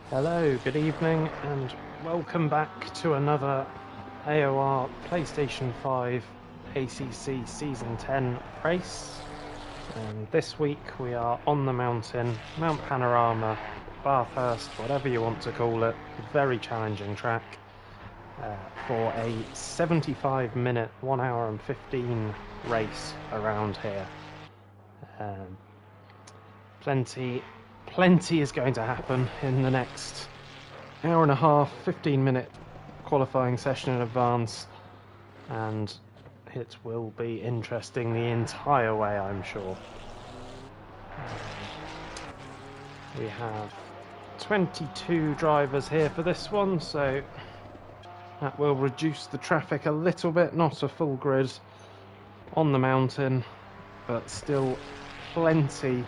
Hello, good evening, and welcome back to another AOR PlayStation 5 ACC Season 10 race. And this week we are on the mountain, Mount Panorama, Bathurst, whatever you want to call it, very challenging track, for a 75-minute, 1 hour and 15 race around here. Plenty is going to happen in the next hour and a half, 15-minute qualifying session in advance, and it will be interesting the entire way, I'm sure. We have 22 drivers here for this one, so that will reduce the traffic a little bit, not a full grid on the mountain, but still plenty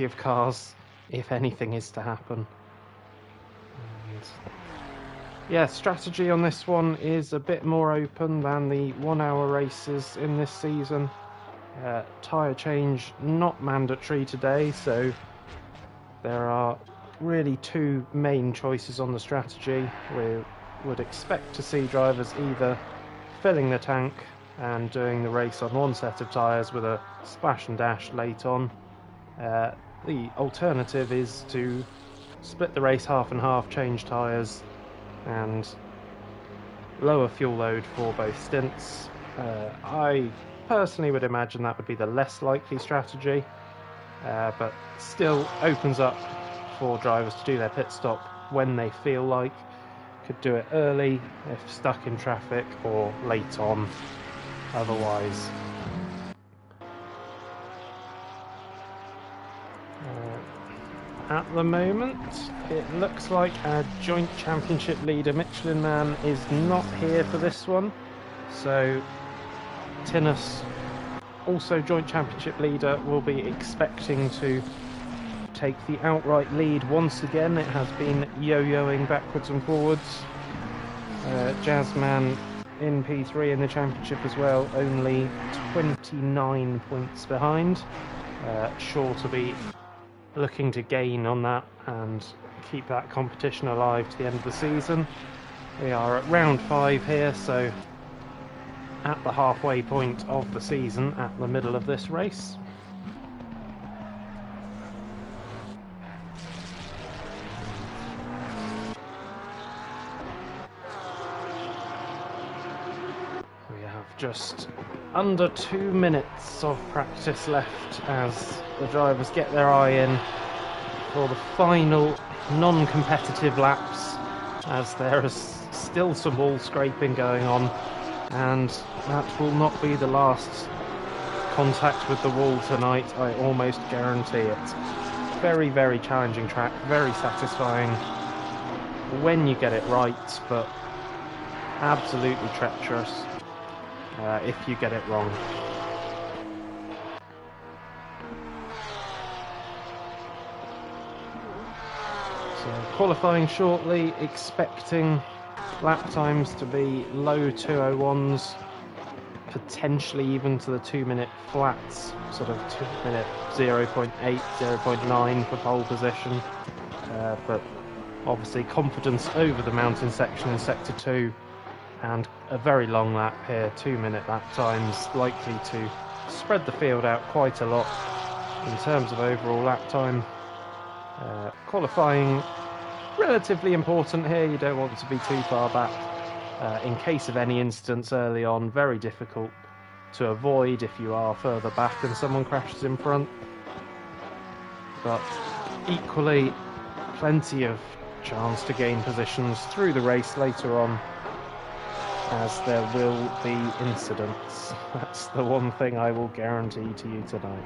of cars if anything is to happen. And yeah, strategy on this one is a bit more open than the 1 hour races in this season. Tyre change not mandatory today, so there are really two main choices on the strategy. We would expect to see drivers either filling the tank and doing the race on one set of tyres with a splash and dash late on. The alternative is to split the race half and half, change tyres and lower fuel load for both stints. I personally would imagine that would be the less likely strategy, but still opens up for drivers to do their pit stop when they feel like. Could do it early if stuck in traffic, or late on otherwise. At the moment, it looks like our joint championship leader, Michelin Man, is not here for this one. So, Tinus, also joint championship leader, will be expecting to take the outright lead once again. It has been yo-yoing backwards and forwards. Jazzman in P3 in the championship as well, only 29 points behind. Sure to be looking to gain on that and keep that competition alive to the end of the season. We are at round 5 here, so at the halfway point of the season, at the middle of this race. We have just under 2 minutes of practice left as the drivers get their eye in for the final non-competitive laps, as there is still some wall scraping going on, and that will not be the last contact with the wall tonight, I almost guarantee it. Very, very challenging track, very satisfying when you get it right, but absolutely treacherous if you get it wrong. So qualifying shortly, expecting lap times to be low 2:01s, potentially even to the 2 minute flats, sort of 2 minute 0.8, 0.9 for pole position, but obviously confidence over the mountain section in sector 2, and a very long lap here, 2 minute lap times, likely to spread the field out quite a lot in terms of overall lap time. Qualifying relatively important here, you don't want to be too far back in case of any incidents early on. Very difficult to avoid if you are further back and someone crashes in front, but equally plenty of chance to gain positions through the race later on, as there will be incidents. That's the one thing I will guarantee to you tonight.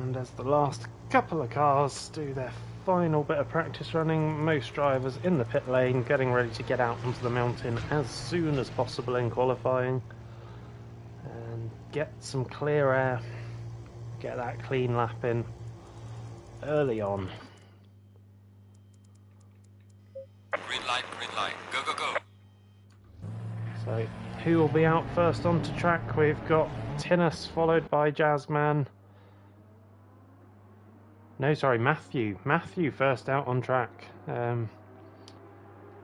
And as the last couple of cars do their final bit of practice running, most drivers in the pit lane getting ready to get out onto the mountain as soon as possible in qualifying and get some clear air, get that clean lap in early on. Green light, go, go, go. So who will be out first onto track? We've got Tinus followed by Jazzman. No, sorry, Matthew. Matthew first out on track. Wrong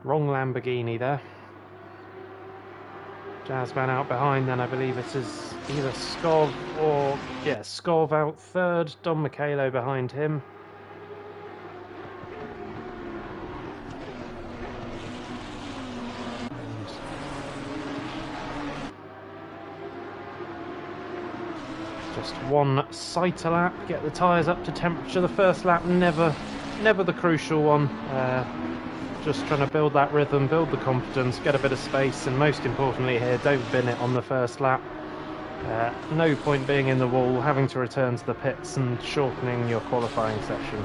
Lamborghini there. Jazzman out behind, then I believe it is either Skov or... yeah, Skov out third. Don Michelo behind him. Just one sighter lap, get the tyres up to temperature. The first lap never the crucial one. Just trying to build that rhythm, build the confidence, get a bit of space, and most importantly here, don't bin it on the first lap. No point being in the wall, having to return to the pits and shortening your qualifying session.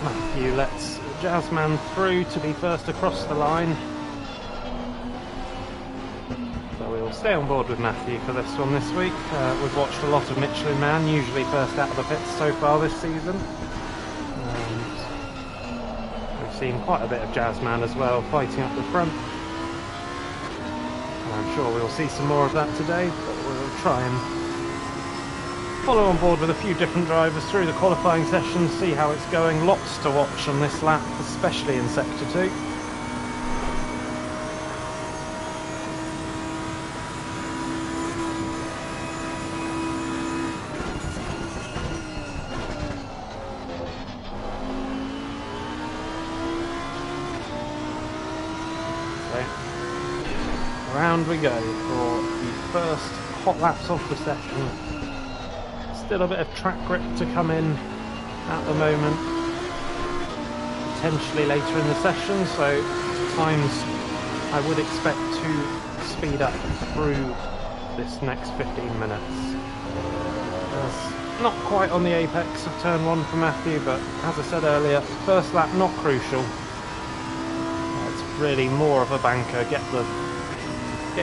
Matthew lets Jazzman through to be first across the line. So we'll stay on board with Matthew for this one this week. We've watched a lot of Michelin Man, usually first out of the pits so far this season. And we've seen quite a bit of Jazzman as well, fighting up the front. And I'm sure we'll see some more of that today, but we'll try and follow on board with a few different drivers through the qualifying session, see how it's going. Lots to watch on this lap, especially in Sector 2. So, around we go for the first hot laps of the session. Still a bit of track grip to come in at the moment, potentially later in the session, so times I would expect to speed up through this next 15 minutes. Not quite on the apex of turn 1 for Matthew, but as I said earlier, first lap not crucial. It's really more of a banker, get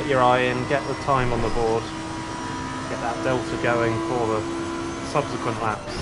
your eye in, get the time on the board, get that delta going for the subsequent laps.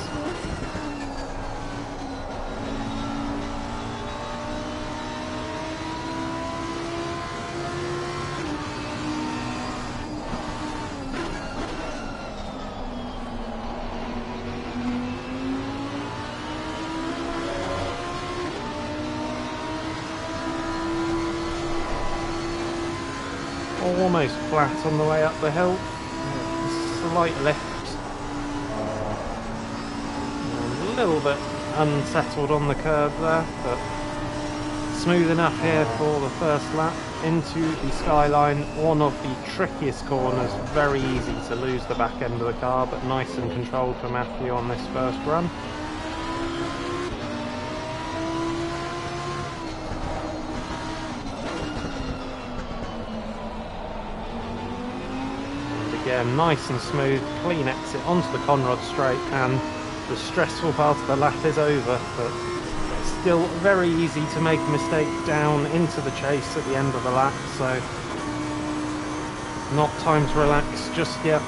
Almost flat on the way up the hill, slight lift. A little bit unsettled on the curve there, but smooth enough here for the first lap into the skyline. One of the trickiest corners, very easy to lose the back end of the car, but nice and controlled for Matthew on this first run. And again, nice and smooth, clean exit onto the Conrod straight, and the stressful part of the lap is over, but still very easy to make a mistake down into the chase at the end of the lap, so not time to relax just yet.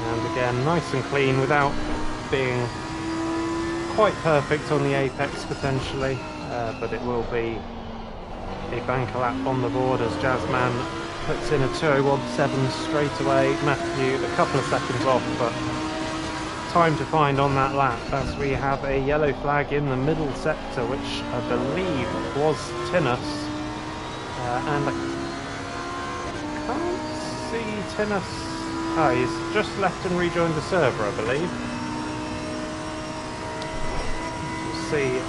And again, nice and clean without being quite perfect on the apex potentially, but it will be a banker lap on the board as Jazzman puts in a 2:01.7 straight away. Matthew a couple of seconds off, but time to find on that lap as we have a yellow flag in the middle sector, which I believe was Tinus, and I can't see Tinus. Oh, he's just left and rejoined the server, I believe. See,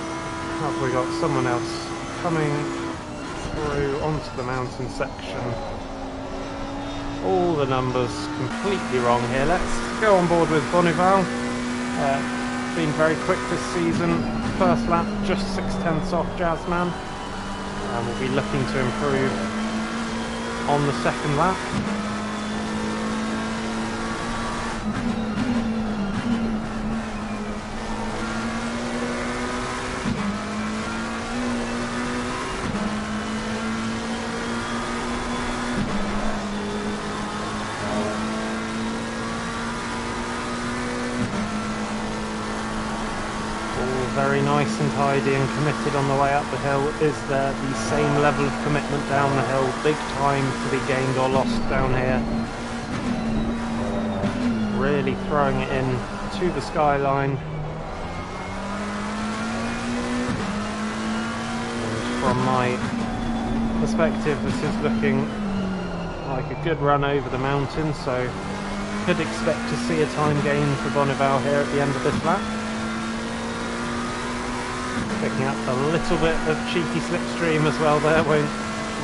have we got someone else coming through onto the mountain section. All the numbers completely wrong here. Let's go on board with Bonneville. Been very quick this season. First lap just 6/10 off Jazzman. And we'll be looking to improve on the second lap. Very nice and tidy and committed on the way up the hill. Is there the same level of commitment down the hill? Big time to be gained or lost down here. Really throwing it in to the skyline. And from my perspective, this is looking like a good run over the mountain, so could expect to see a time gain for Bonneville here at the end of this lap. Picking up a little bit of cheeky slipstream as well there, won't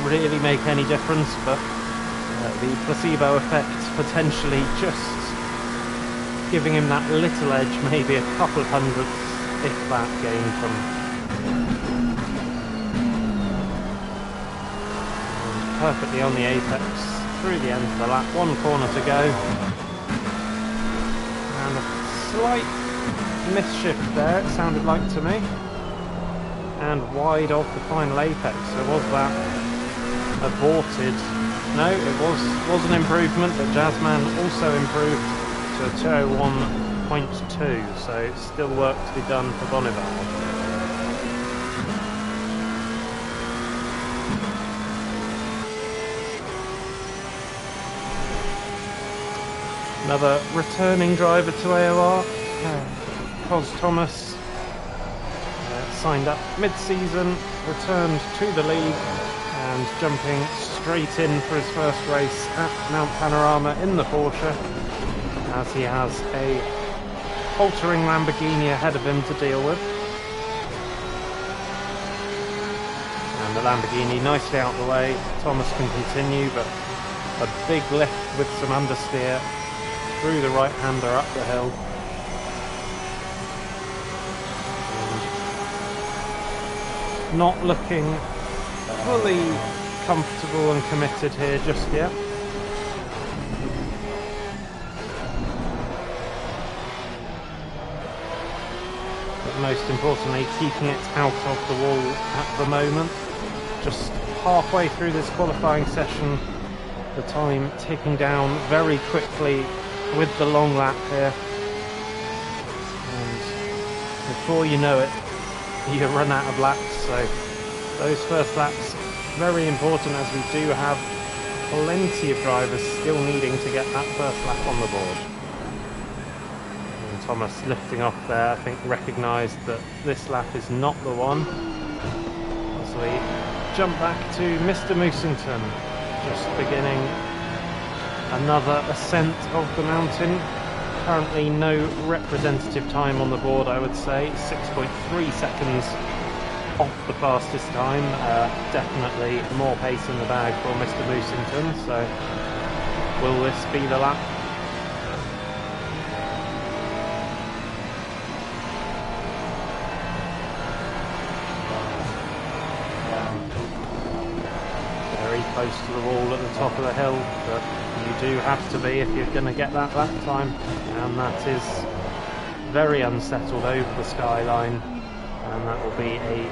really make any difference, but the placebo effect potentially just giving him that little edge, maybe a couple hundredths, if that, gain from. And perfectly on the apex through the end of the lap, one corner to go. And a slight misshift there, it sounded like to me. And wide of the final apex. So was that aborted? No, it was an improvement, but Jazzman also improved to a 201.2, so still work to be done for Bonneville. Another returning driver to AOR, Cos Thomas. Signed up mid-season, returned to the league and jumping straight in for his first race at Mount Panorama in the Porsche, as he has a faltering Lamborghini ahead of him to deal with. And the Lamborghini nicely out the way. Thomas can continue, but a big lift with some understeer through the right-hander up the hill. Not looking fully comfortable and committed here just yet. But most importantly, keeping it out of the wall at the moment. Just halfway through this qualifying session, the time ticking down very quickly with the long lap here. And before you know it, you run out of laps, so those first laps very important, as we do have plenty of drivers still needing to get that first lap on the board. And Thomas lifting off there, I think recognised that this lap is not the one. As we jump back to Mr. Moosington, just beginning another ascent of the mountain. Currently no representative time on the board, I would say. 6.3 seconds off the fastest time. Definitely more pace in the bag for Mr. Moosington, so will this be the lap? Very close to the wall at the top of the hill, but you do have to be if you're going to get that lap time, and that is very unsettled over the skyline, and that will be a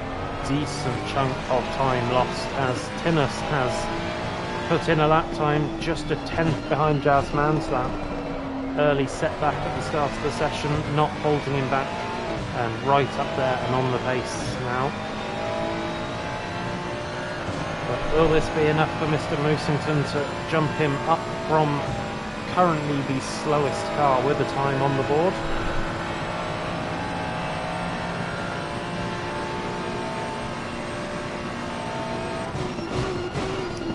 decent chunk of time lost, as Tinus has put in a lap time just a 10th behind Jazzman, so that early setback at the start of the session not holding him back, and right up there and on the pace now. But will this be enough for Mr. Moosington to jump him up from currently the slowest car with a time on the board?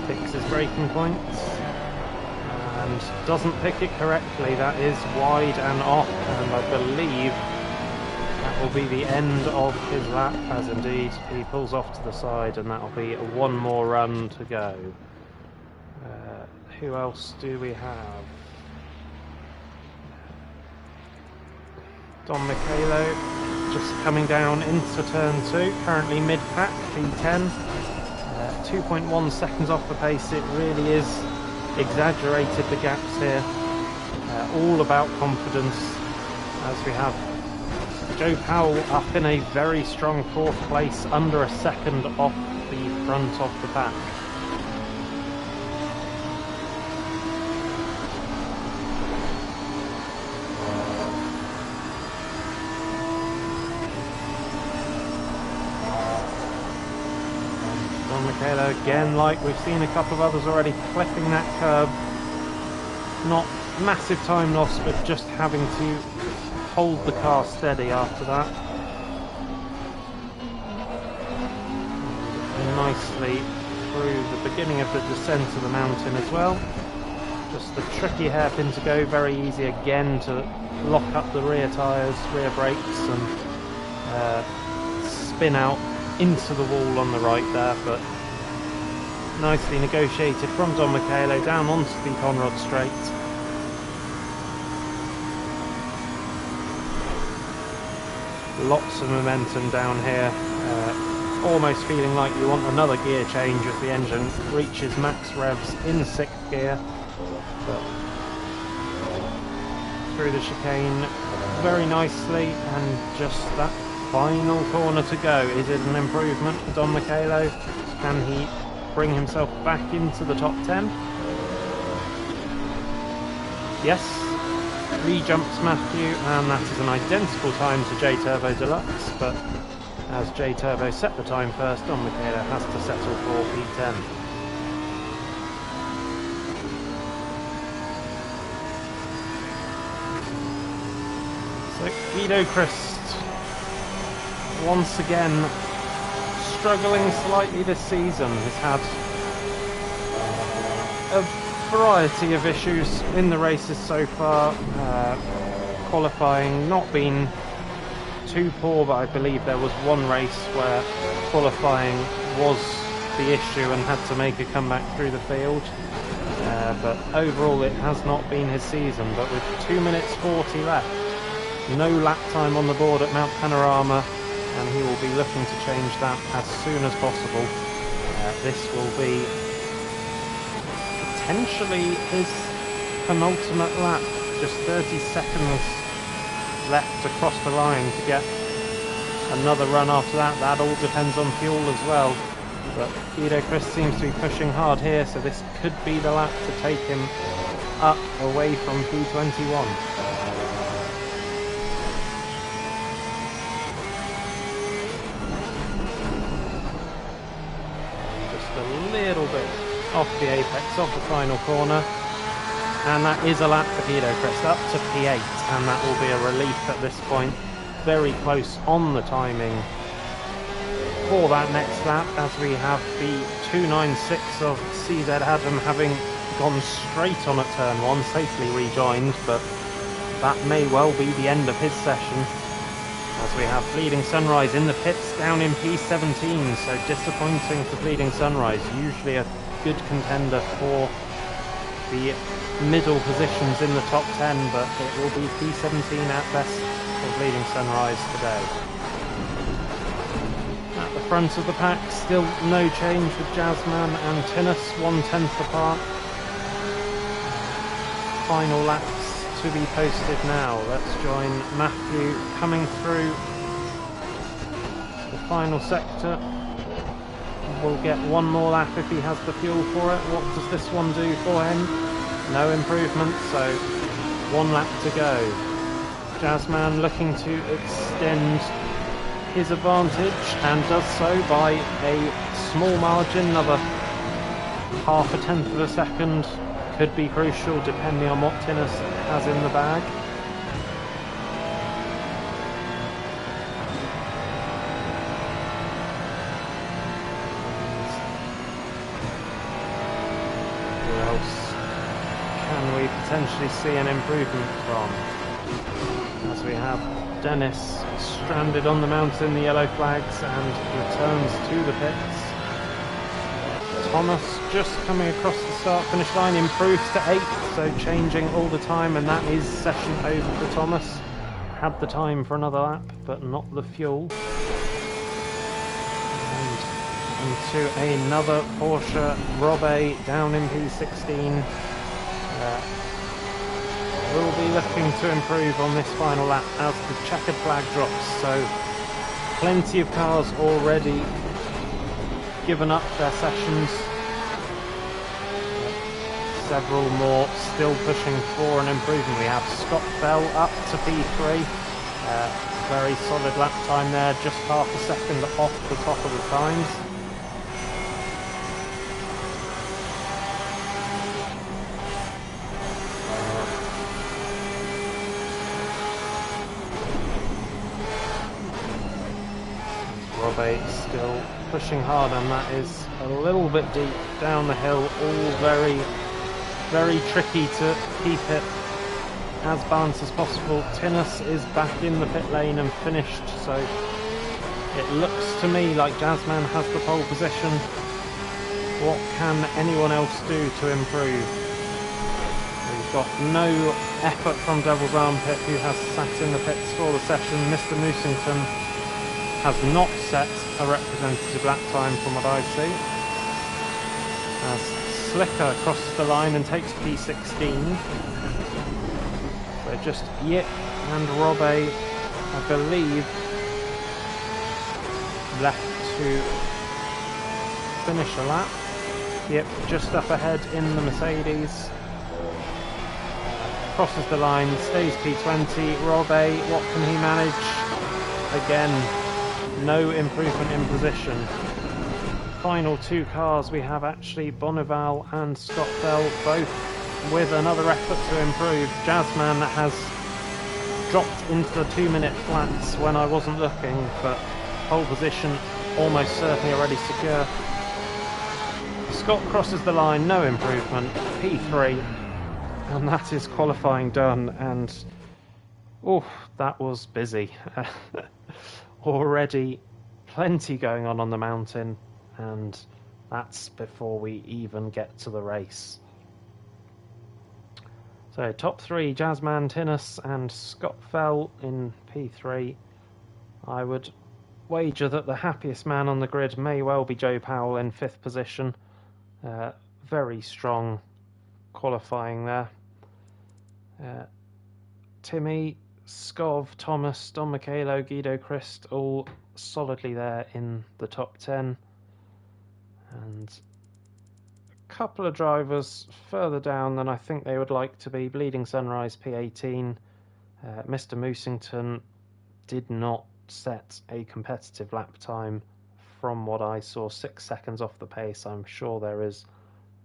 Picks his braking points and doesn't pick it correctly. That is wide and off, and I believe that will be the end of his lap, as indeed he pulls off to the side, and that will be one more run to go. Who else do we have? Don Michelo just coming down into turn 2, currently mid-pack, P10. 2.1 seconds off the pace. It really is exaggerated the gaps here. All about confidence, as we have Joe Powell up in a very strong 4th place, under a second off the front of the pack. Don Michelo again, like we've seen a couple of others already, clipping that curb. Not massive time loss, but just having to hold the car steady after that. And nicely through the beginning of the descent of the mountain as well. Just the tricky hairpin to go, very easy again to lock up the rear tyres, rear brakes, and spin out into the wall on the right there, but nicely negotiated from Don Michelo down onto the Conrod straight. Lots of momentum down here, almost feeling like you want another gear change as the engine reaches max revs in 6th gear, but through the chicane very nicely, and just that final corner to go. Is it an improvement for Don Michelo? Can he bring himself back into the top 10? Yes. Re-jumps Matthew, and that is an identical time to J Turbo Deluxe, but as J Turbo set the time first, Don Michelo has to settle for P10. So Guido Christ, once again struggling slightly this season, has had a variety of issues in the races so far. Qualifying not been too poor, but I believe there was one race where qualifying was the issue and had to make a comeback through the field. But overall it has not been his season, but with 2 minutes 40 left, no lap time on the board at Mount Panorama, and he will be looking to change that as soon as possible. This will be potentially his penultimate lap, just 30 seconds left to cross the line to get another run after that. That all depends on fuel as well, but Guido Christ seems to be pushing hard here, so this could be the lap to take him up away from P21. Little bit off the apex of the final corner, and that is a lap for Guido Christ up to P8, and that will be a relief at this point. Very close on the timing for that next lap, as we have the 296 of CZ Adam having gone straight on at turn 1, safely rejoined, but that may well be the end of his session. As we have Bleeding Sunrise in the pits down in P17, so disappointing for Bleeding Sunrise, usually a good contender for the middle positions in the top 10, but it will be P17 at best for Bleeding Sunrise today. At the front of the pack, still no change with Jazzman and Tinnis 1/10 apart. Final laps to be posted now. Let's join Matthew coming through the final sector. We'll get one more lap if he has the fuel for it. What does this one do for him? No improvement, so one lap to go. Jazzman looking to extend his advantage, and does so by a small margin, another half a tenth of a second. Could be crucial depending on what Tinnis has in the bag. Who else can we potentially see an improvement from? As we have Dennis stranded on the mountain, the yellow flags, and returns to the pits. Thomas just coming across the start-finish line, improves to 8th, so changing all the time, and that is session over for Thomas. Had the time for another lap, but not the fuel. And into another Porsche, Robbe down in P16. Will be looking to improve on this final lap as the checkered flag drops, so plenty of cars already given up their sessions. Several more still pushing for an improvement. We have Scott Bell up to P3. Very solid lap time there, just half a second off the top of the times. Robbe still pushing hard, and that is a little bit deep down the hill, all very tricky to keep it as balanced as possible. Tinus is back in the pit lane and finished, so it looks to me like Jazzman has the pole position. What can anyone else do to improve? We've got no effort from Devil's Armpit, who has sat in the pits for the session. Mr. Moosington has not set a representative lap time from what I see. As Slicker crosses the line and takes P16. So just Yip and Robbe, I believe, left to finish a lap. Yip just up ahead in the Mercedes. Crosses the line, stays P20. Robbe, what can he manage? Again, no improvement in position. Final two cars, we have actually Bonneval and Scott Bell, both with another effort to improve. Jazzman has dropped into the 2-minute flats when I wasn't looking, but pole position almost certainly already secure. Scott crosses the line, no improvement, P3, and that is qualifying done. And oh, that was busy. Already plenty going on the mountain, and that's before we even get to the race. So top 3, Jazzman, Tinus and Scott Fell in P3. I would wager that the happiest man on the grid may well be Joe Powell in 5th position. Very strong qualifying there. Timmy, Skov, Thomas, Don Michaelo, Guido Christ, all solidly there in the top 10. And a couple of drivers further down than I think they would like to be. Bleeding Sunrise P18. Mr. Moosington did not set a competitive lap time. From what I saw, 6 seconds off the pace. I'm sure there is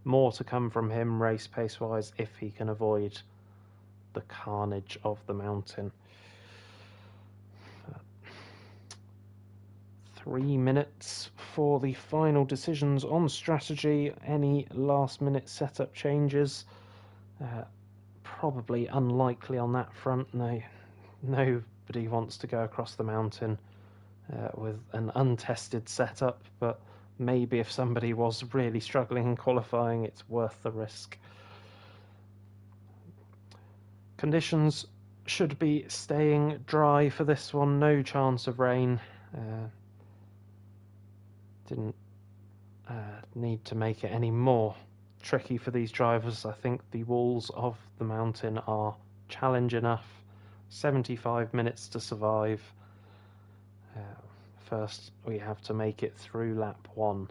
more to come from him race pace wise if he can avoid the carnage of the mountain. 3 minutes for the final decisions on strategy. Any last minute setup changes? Probably unlikely on that front. No, nobody wants to go across the mountain with an untested setup, but maybe if somebody was really struggling in qualifying, it's worth the risk. Conditions should be staying dry for this one, no chance of rain. Didn't need to make it any more tricky for these drivers. I think the walls of the mountain are challenge enough. 75 minutes to survive. First we have to make it through lap 1.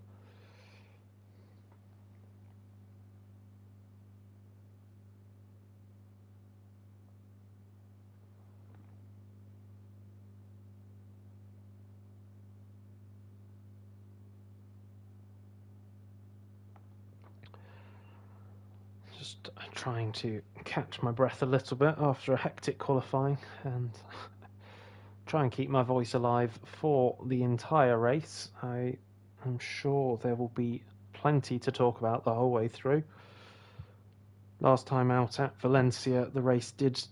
Just trying to catch my breath a little bit after a hectic qualifying and try and keep my voice alive for the entire race. I am sure there will be plenty to talk about the whole way through. Last time out at Valencia, the race did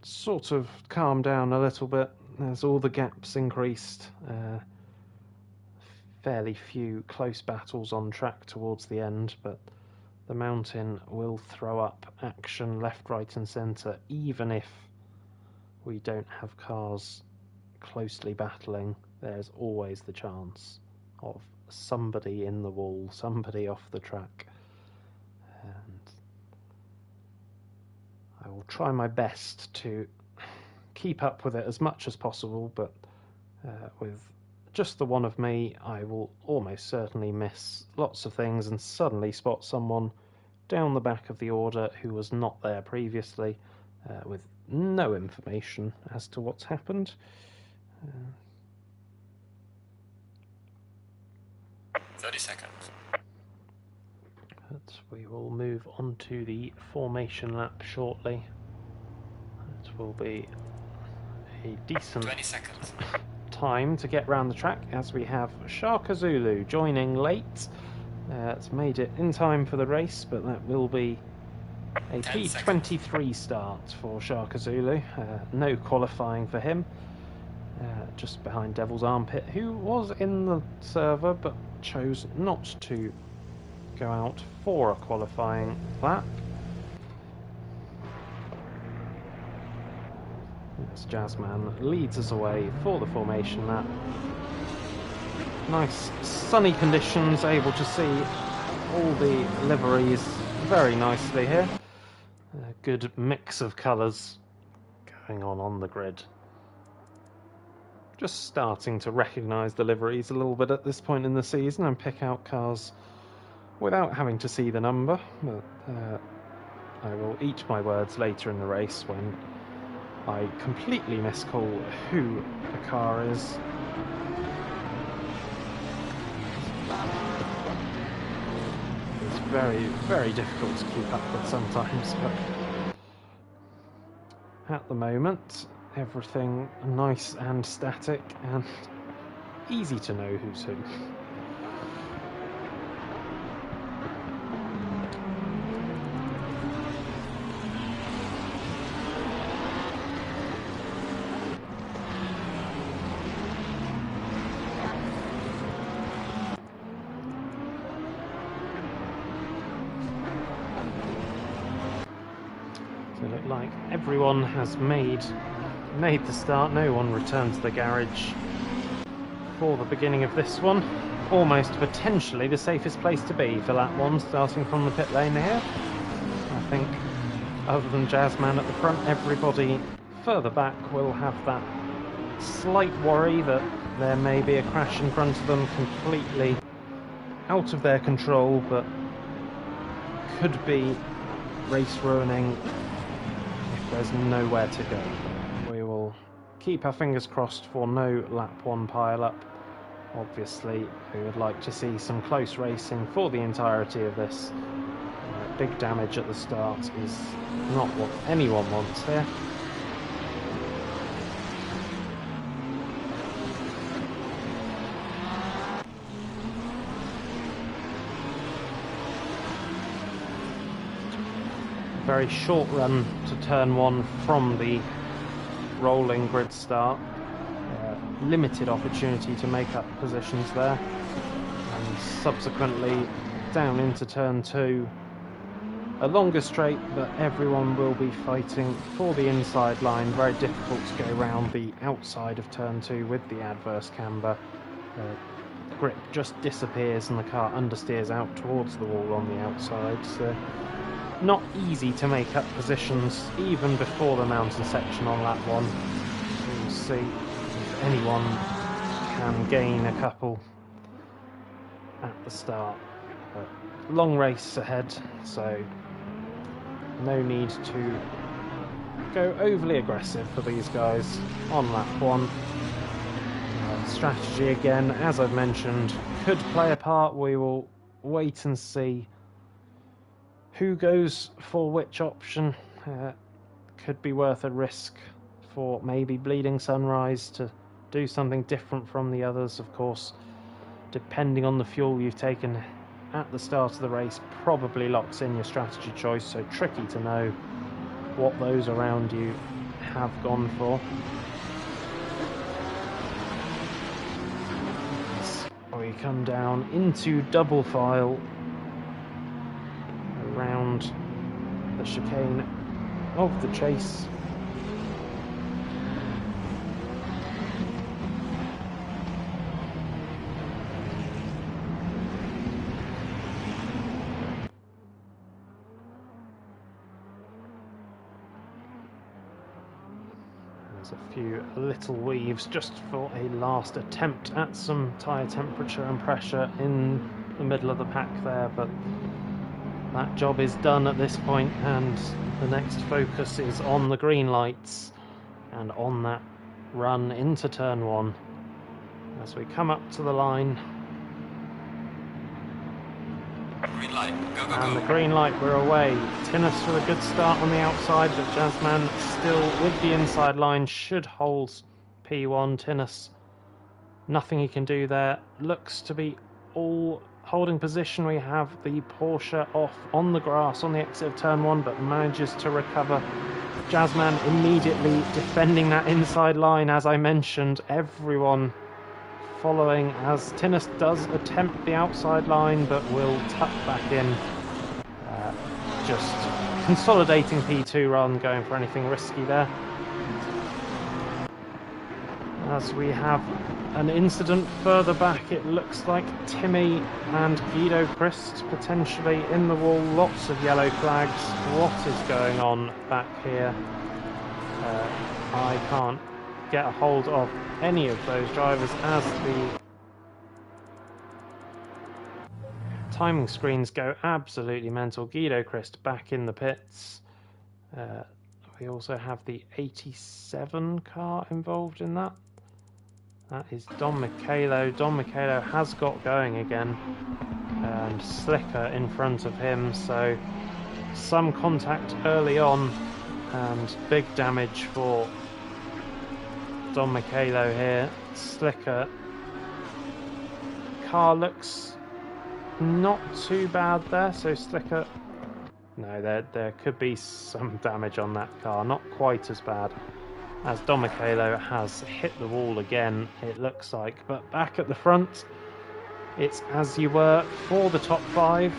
sort of calm down a little bit. as all the gaps increased. Fairly few close battles on track towards the end, but the mountain will throw up action left, right and centre, even if we don't have cars closely battling. There's always the chance of somebody in the wall, somebody off the track, and I will try my best to keep up with it as much as possible, but with just the one of me, I will almost certainly miss lots of things and suddenly spot someone down the back of the order who was not there previously, with no information as to what's happened. 30 seconds. But we will move on to the formation lap shortly. It will be a decent 20 seconds. time to get round the track, as we have Shaka Zulu joining late. It's made it in time for the race, but that will be a P23 start for Shaka Zulu. No qualifying for him. Just behind Devil's Armpit, who was in the server but chose not to go out for a qualifying lap. As Jazzman leads us away for the formation lap. Nice sunny conditions, able to see all the liveries very nicely here. A good mix of colours going on the grid. Just starting to recognise the liveries a little bit at this point in the season and pick out cars without having to see the number, but I will eat my words later in the race when I completely miscall who the car is. It's very, very difficult to keep up with sometimes, but at the moment everything nice and static and easy to know who's who. So it looked like everyone has made the start. No one returned to the garage for the beginning of this one. Almost potentially the safest place to be for lap one, starting from the pit lane here. I think other than Jazzman at the front, everybody further back will have that slight worry that there may be a crash in front of them, completely out of their control, but could be race ruining if there's nowhere to go. We will keep our fingers crossed for no lap one pile-up. Obviously, we would like to see some close racing for the entirety of this. Big damage at the start is not what anyone wants here. Very short run to turn one from the rolling grid start. Limited opportunity to make up positions there, and subsequently down into turn two. A longer straight, but everyone will be fighting for the inside line. Very difficult to go round the outside of turn two with the adverse camber. The grip just disappears and the car understeers out towards the wall on the outside. So not easy to make up positions even before the mountain section on lap one. We'll see if anyone can gain a couple at the start. But long race ahead, so no need to go overly aggressive for these guys on lap one. Strategy again, as I've mentioned, could play a part. We will wait and see who goes for which option. Could be worth a risk for maybe Bleeding Sunrise to do something different from the others. Of course, depending on the fuel you've taken at the start of the race, probably locks in your strategy choice, so tricky to know what those around you have gone for. come down into double file around the chicane of the chase. There's a few little weaves just for a last attempt at some tyre temperature and pressure in the middle of the pack there, but that job is done at this point, and the next focus is on the green lights and on that run into turn 1 as we come up to the line. Green light. Go, go, And go. the green light, we're away. Tinnis with a good start on the outside, but Jazzman still with the inside line, should hold P1. Tinnis, nothing he can do there. Looks to be all holding position. We have the Porsche off on the grass on the exit of turn 1, but manages to recover. Jazzman immediately defending that inside line, as I mentioned. Everyone following as Tinnis does attempt the outside line, but will tuck back in. Just consolidating P2 rather than going for anything risky there. As we have an incident further back, it looks like Timmy and Guido Christ potentially in the wall. Lots of yellow flags. What is going on back here? I can't get a hold of any of those drivers as the timing screens go absolutely mental. Guido Christ back in the pits. We also have the 87 car involved in that. That is Don Michelo. Don Michelo has got going again, and Slicker in front of him, so some contact early on and big damage for Don Michelo here. Slicker car looks not too bad there, so Slicker, no, there could be some damage on that car, not quite as bad as Don Michelo has hit the wall again, it looks like. But back at the front, it's as you were for the top 5.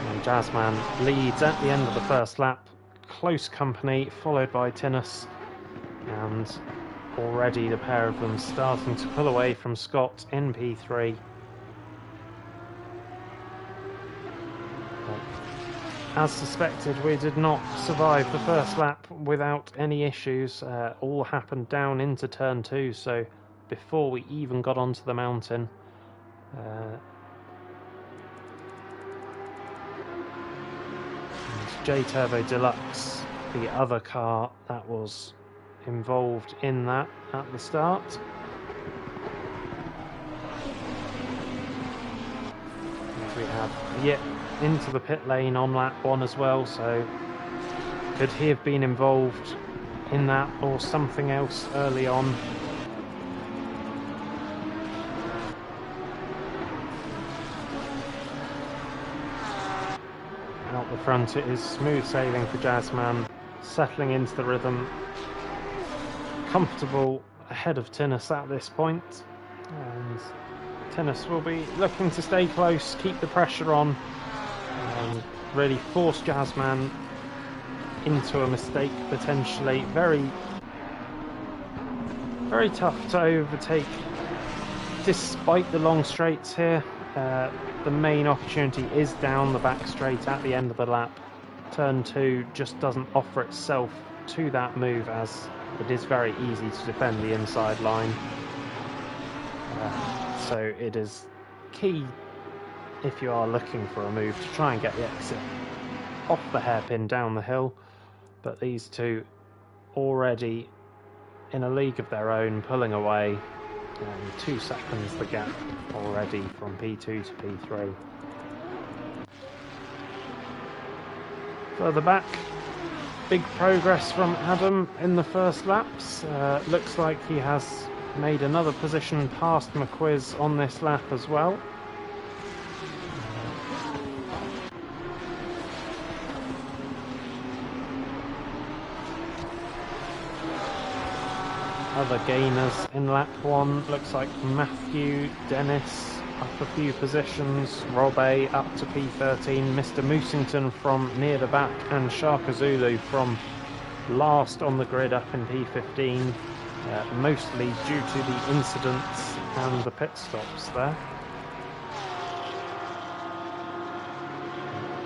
And Jazzman leads at the end of the first lap. Close company, followed by Tinnis, and already the pair of them starting to pull away from Scott in P3. As suspected, we did not survive the first lap without any issues. All happened down into turn 2, so before we even got onto the mountain. J Turbo Deluxe, the other car that was involved in that at the start. We have Yip into the pit lane on lap 1 as well, so could he have been involved in that or something else early on? Out the front it is smooth sailing for Jazzman, settling into the rhythm, comfortable ahead of Tinnis at this point, and Tinnis will be looking to stay close, keep the pressure on, and really force Jazzman into a mistake potentially. Very, very tough to overtake despite the long straights here. The main opportunity is down the back straight at the end of the lap. Turn 2 just doesn't offer itself to that move, as it is very easy to defend the inside line. So it is key, if you are looking for a move, to try and get the exit off the hairpin down the hill. But these two already in a league of their own, pulling away. 2 seconds the gap already from P2 to P3. Further back, big progress from Adam in the first laps. Looks like he has made another position past McQuiz on this lap as well. other gainers in lap 1. Looks like Matthew, Dennis up a few positions, Rob A up to P13, Mr. Moosington from near the back, and Shaka Zulu from last on the grid up in P15, mostly due to the incidents and the pit stops there.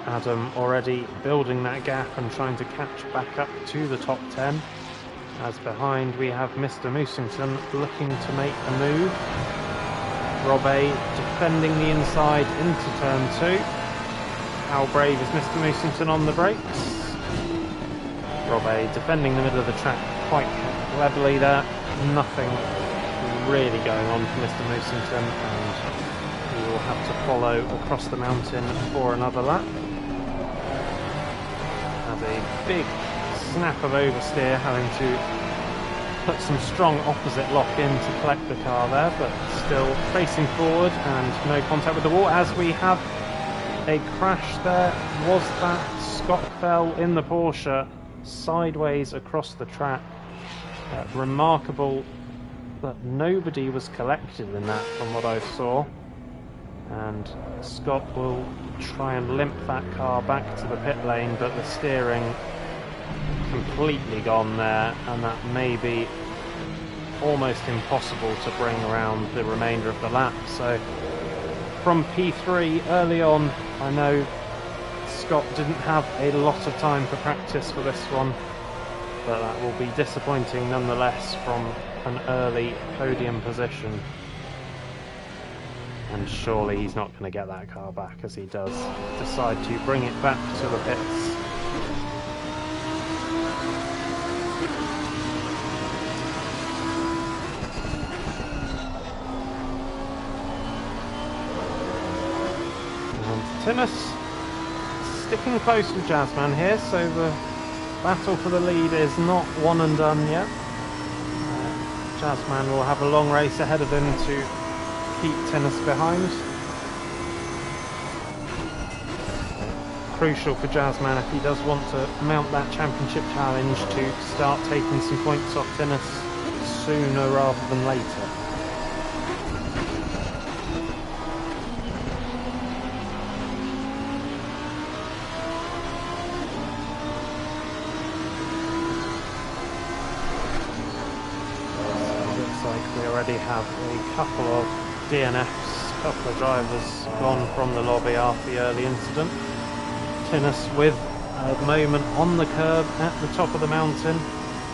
Adam already building that gap and trying to catch back up to the top 10. As behind we have Mr. Moosington looking to make a move. Rob A defending the inside into turn 2. How brave is Mr. Moosington on the brakes? Rob A defending the middle of the track quite cleverly there. Nothing really going on for Mr. Moosington, and he will have to follow across the mountain for another lap. Has a big snap of oversteer, having to put some strong opposite lock in to collect the car there, but still facing forward and no contact with the wall as we have a crash there. Was that Scott fell in the Porsche sideways across the track? Remarkable that nobody was collected in that from what I saw, and Scott will try and limp that car back to the pit lane, but the steering completely gone there, and that may be almost impossible to bring around the remainder of the lap. So from P3 early on, I know Scott didn't have a lot of time for practice for this one, but that will be disappointing nonetheless from an early podium position. And surely he's not going to get that car back, as he does decide to bring it back to the pits. And Tinnis sticking close with Jazzman here, so the battle for the lead is not one and done yet. Jazzman will have a long race ahead of him to keep Tinnis behind. Crucial for Jazzman if he does want to mount that championship challenge to start taking some points off Tinnis sooner rather than later. Have a couple of DNFs, a couple of drivers gone from the lobby after the early incident. Tinnis with a moment on the curb at the top of the mountain,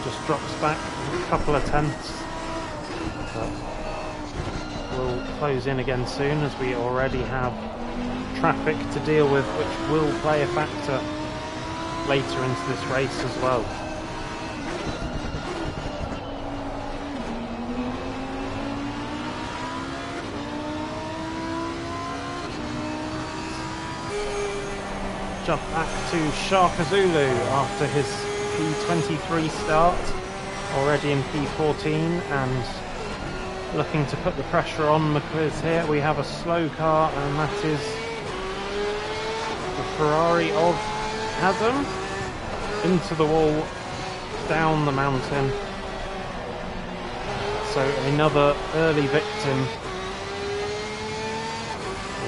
just drops back a couple of tenths, but will close in again soon, as we already have traffic to deal with, which will play a factor later into this race as well. Jump back to Shaka Zulu after his P23 start, already in P14 and looking to put the pressure on McQuiz here. We have a slow car, and that is the Ferrari of Adam, into the wall, down the mountain. So another early victim.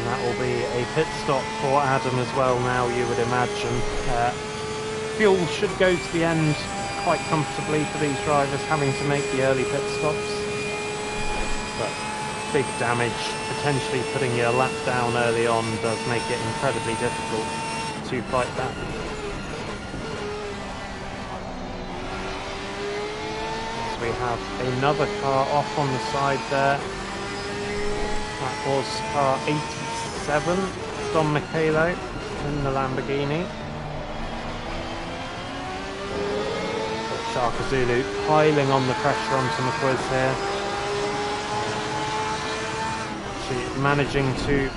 That will be a pit stop for Adam as well now, you would imagine. Fuel should go to the end quite comfortably for these drivers, having to make the early pit stops. But big damage, potentially putting your lap down early on, does make it incredibly difficult to fight back. So we have another car off on the side there. That was car 87, Don Michelo in the Lamborghini. Shaka Zulu piling on the pressure onto McQuiz here. She managing to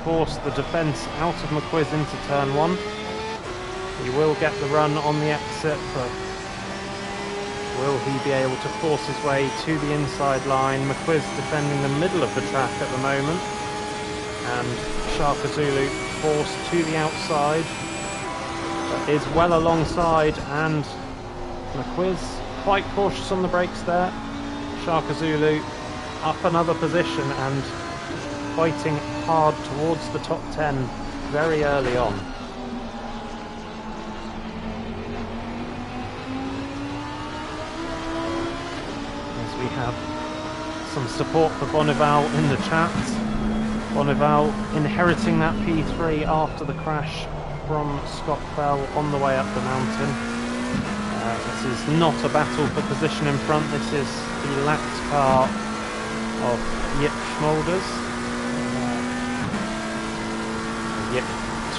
force the defence out of McQuiz into turn 1. He will get the run on the exit, but will he be able to force his way to the inside line? McQuiz defending the middle of the track at the moment, and Shaka Zulu forced to the outside, but is well alongside, and McQuiz quite cautious on the brakes there. Shaka Zulu up another position and fighting hard towards the top 10 very early on. As we have some support for Bonival in the chat. Bonival inheriting that P3 after the crash from Scott Bell on the way up the mountain. This is not a battle for position in front, this is the lapped car of Yip Schmolders. Yip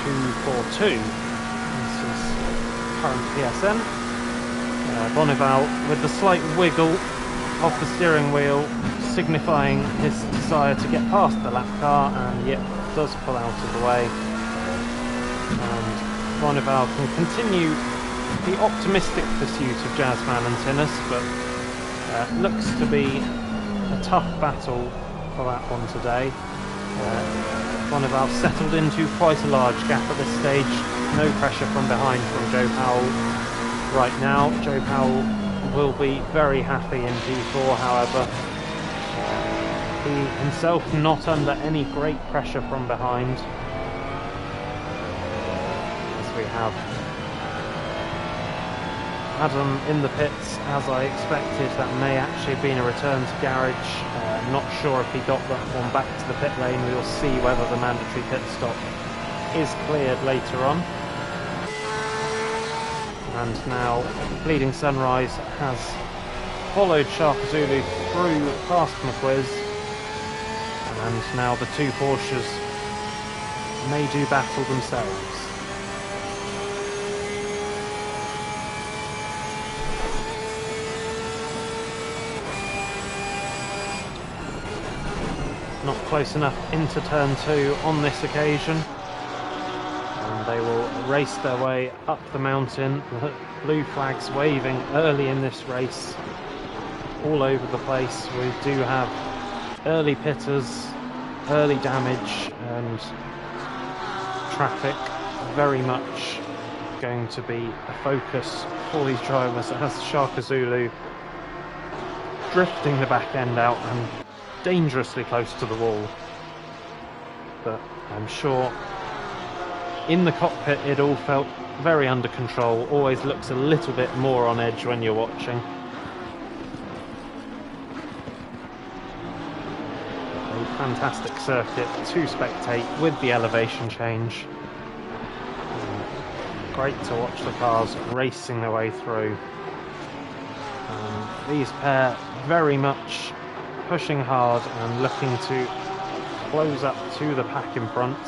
242, this is current PSN. Bonival with the slight wiggle of the steering wheel signifying his desire to get past the lap car, and Yip does pull out of the way. And Bonival can continue the optimistic pursuit of Jazzman and Tinnis, but looks to be a tough battle for that one today. Bonival settled into quite a large gap at this stage. No pressure from behind from Joe Powell right now. Joe Powell will be very happy in P4, however. He himself not under any great pressure from behind. As we have Adam in the pits, as I expected. That may actually have been a return to garage. Not sure if he got that one back to the pit lane. We will see whether the mandatory pit stop is cleared later on. And now Bleeding Sunrise has followed Shaka Zulu through past McQuiz, and now the two Porsches may do battle themselves. Not close enough into turn 2 on this occasion, and they will race their way up the mountain. The blue flags waving early in this race all over the place. We do have early pitters, early damage, and traffic very much going to be a focus for these drivers, as Shaka Zulu drifting the back end out and dangerously close to the wall. But I'm sure in the cockpit it all felt very under control. Always looks a little bit more on edge when you're watching. A fantastic circuit to spectate with the elevation change. Great to watch the cars racing their way through. These pair very much pushing hard and looking to close up to the pack in front.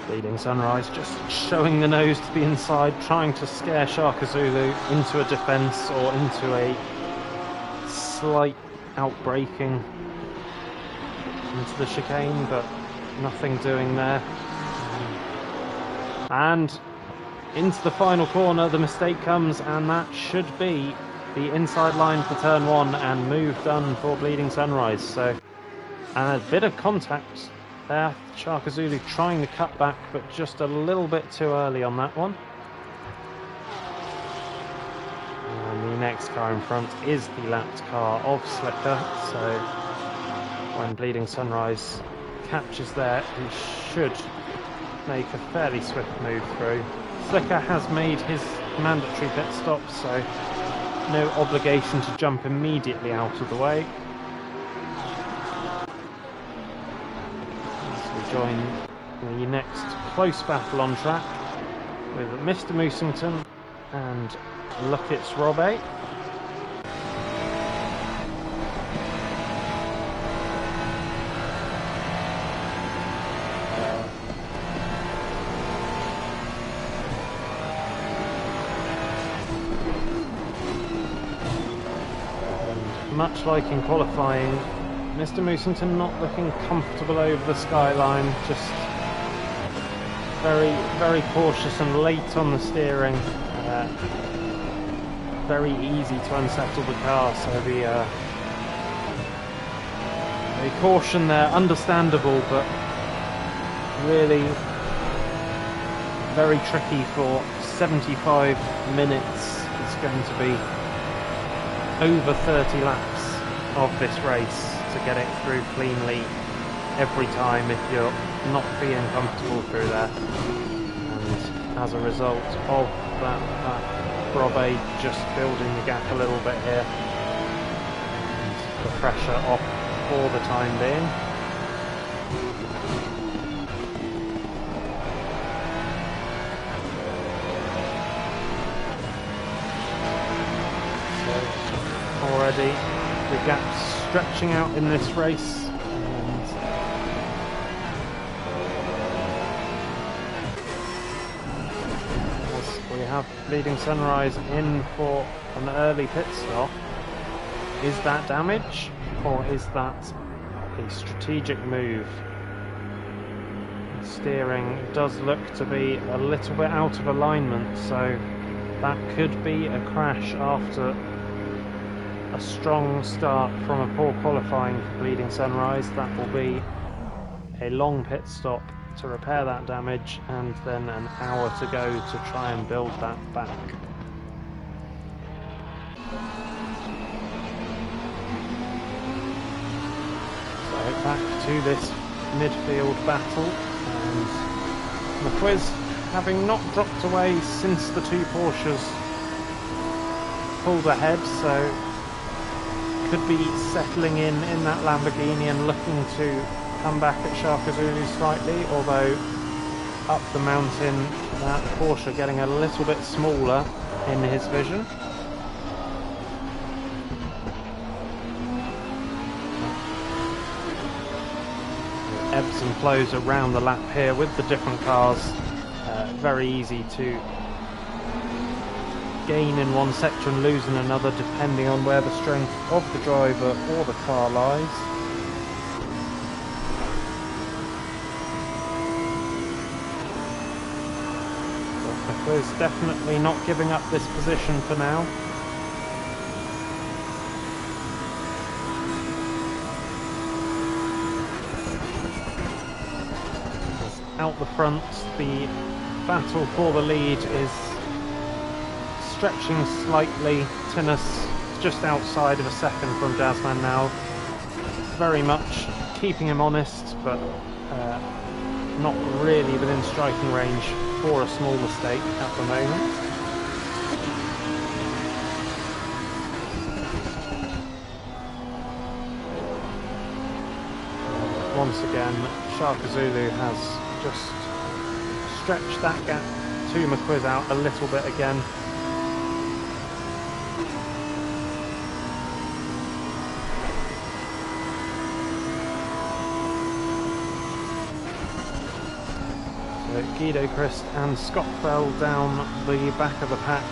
Bleeding Sunrise just showing the nose to the inside, trying to scare Shaka Zulu into a defence or into a slight outbraking into the chicane, but nothing doing there. And into the final corner the mistake comes, and that should be the inside line for turn 1 and move done for Bleeding Sunrise. So a bit of contact there. Shaka Zulu trying to cut back, but just a little bit too early on that one. And the next car in front is the lapped car of Slicker, so when Bleeding Sunrise catches there, he should make a fairly swift move through. Slicker has made his mandatory pit stop, so no obligation to jump immediately out of the way. As we join the next close battle on track with Mr. Moosington and Luckett's Robbie. Much like in qualifying, Mr. Moosington not looking comfortable over the skyline, just very, very cautious and late on the steering. Very easy to unsettle the car, so the A caution there, understandable, but really very tricky for 75 minutes. It's going to be over 30 laps of this race to get it through cleanly every time if you're not being comfortable through there. And as a result of that, Brobe just building the gap a little bit here. And the pressure off for the time being. So already the gap's stretching out in this race. And as we have Bleeding Sunrise in for an early pit stop. Is that damage, or is that a strategic move? The steering does look to be a little bit out of alignment, so that could be a crash after a strong start from a poor qualifying for Bleeding Sunrise. That will be a long pit stop to repair that damage, and then an hour to go to try and build that back. Back to this midfield battle, and McQuiz, having not dropped away since the two Porsches pulled ahead, so could be settling in that Lamborghini and looking to come back at Shaka Zulu slightly, although up the mountain that Porsche getting a little bit smaller in his vision. Ebbs and flows around the lap here with the different cars. Very easy to gain in one sector and lose in another, depending on where the strength of the driver or the car lies. But McQuiz definitely not giving up this position for now. Out the front, the battle for the lead is stretching slightly. Tinnis just outside of a second from Jazzman now. Very much keeping him honest, but not really within striking range for a small mistake at the moment. Once again, Shaka Zulu has just stretched that gap to McQuiz out a little bit again. So Guido Christ and Scott Fell down the back of the pack,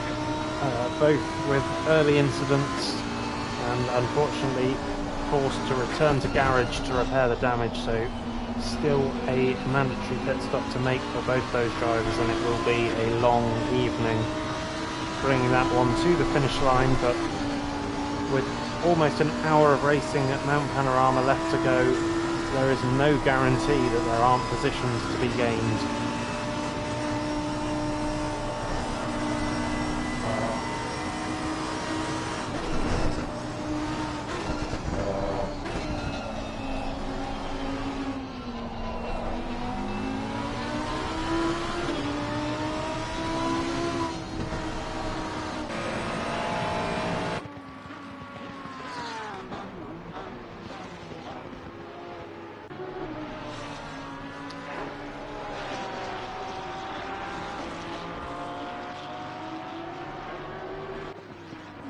both with early incidents, and unfortunately forced to return to garage to repair the damage, so still a mandatory pit stop to make for both those drivers, and it will be a long evening bringing that one to the finish line. But with almost an hour of racing at Mount Panorama left to go, there is no guarantee that there aren't positions to be gained.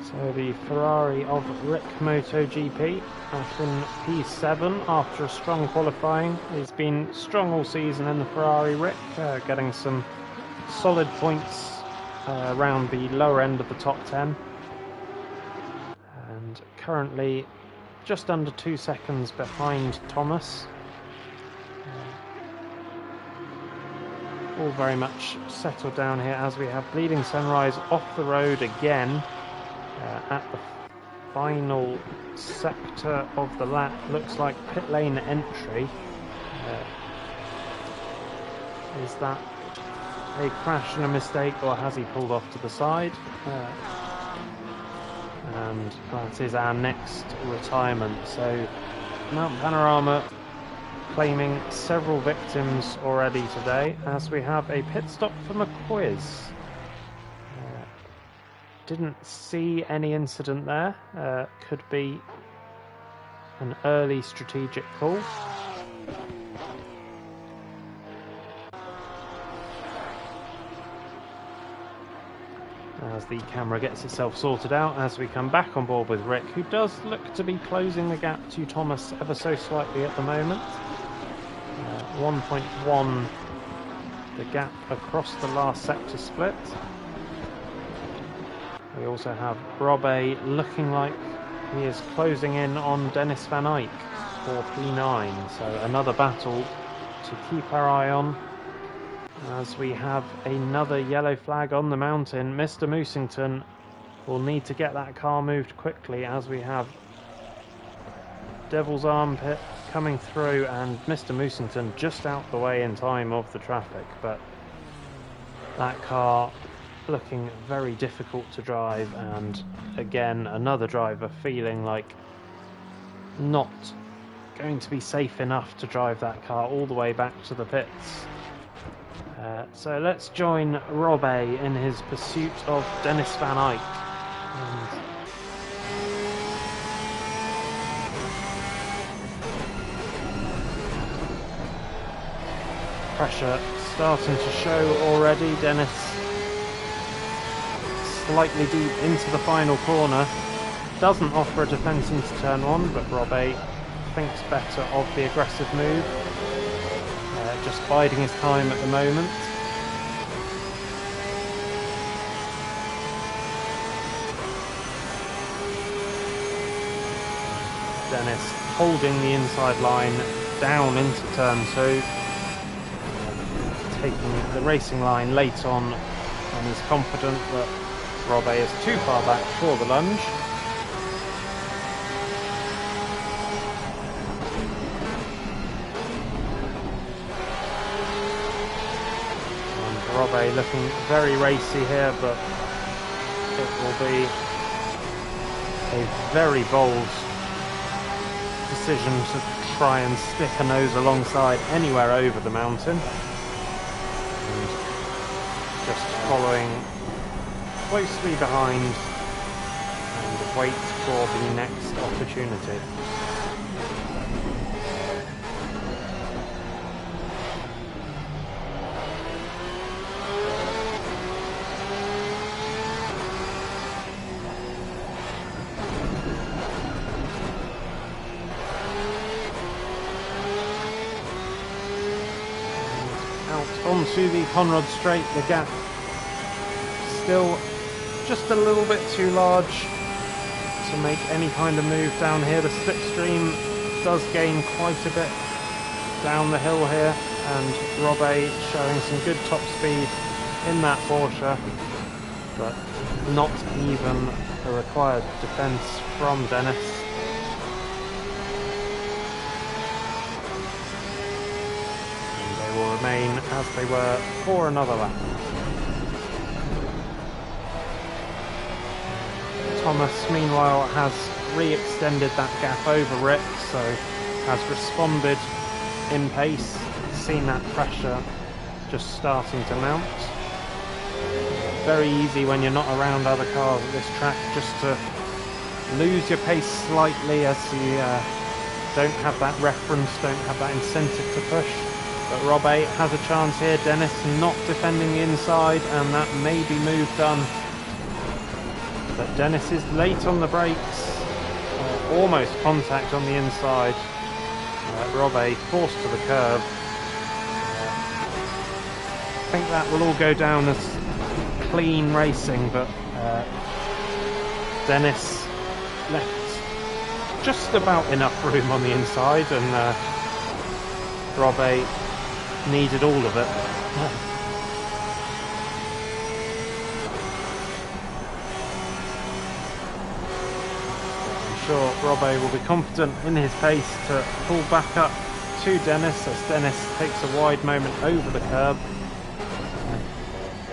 So the Ferrari of Rick MotoGP out in P7 after a strong qualifying. He's been strong all season in the Ferrari, Rick, getting some solid points around the lower end of the top 10. And currently just under 2 seconds behind Thomas. All very much settled down here as we have Bleeding Sunrise off the road again. At the final sector of the lap. Looks like pit lane entry. Is that a crash and a mistake, or has he pulled off to the side? And that is our next retirement. So Mount Panorama claiming several victims already today, as we have a pit stop for McCoy's. Didn't see any incident there. Could be an early strategic call. As the camera gets itself sorted out, as we come back on board with Rick, who does look to be closing the gap to Thomas ever so slightly at the moment. 1.1 the gap across the last sector split. We also have Robbe looking like he is closing in on Dennis Van Eyck for P9, so another battle to keep our eye on. As we have another yellow flag on the mountain, Mr. Moosington will need to get that car moved quickly, as we have Devil's Armpit coming through and Mr. Moosington just out the way in time of the traffic. But that car looking very difficult to drive, and again another driver feeling like not going to be safe enough to drive that car all the way back to the pits. So let's join Robbe in his pursuit of Dennis Van Eyck. And pressure starting to show already. Dennis slightly deep into the final corner. Doesn't offer a defence into turn one, but Robbe thinks better of the aggressive move. Just biding his time at the moment. Dennis holding the inside line down into turn two, taking the racing line late on, and he's confident that Robbe is too far back for the lunge. Robbe looking very racy here, but it will be a very bold decision to try and stick a nose alongside anywhere over the mountain. And just following closely behind and wait for the next opportunity. Onto the Conrod Straight, the gap still just a little bit too large to make any kind of move down here. The slipstream does gain quite a bit down the hill here, and Robbe showing some good top speed in that Porsche, but not even the required defence from Dennis. Will remain as they were for another lap. Thomas, meanwhile, has re-extended that gap over Rick, so has responded in pace, seen that pressure just starting to mount. Very easy when you're not around other cars at this track just to lose your pace slightly, as you don't have that reference, don't have that incentive to push. But Robbe has a chance here. Dennis not defending the inside, and that may be move done. But Dennis is late on the brakes. Almost contact on the inside. Robbe forced to the curb. I think that will all go down as clean racing, but Dennis left just about enough room on the inside, and Robbe needed all of it. sure Robbo will be confident in his pace to pull back up to Dennis as Dennis takes a wide moment over the curb.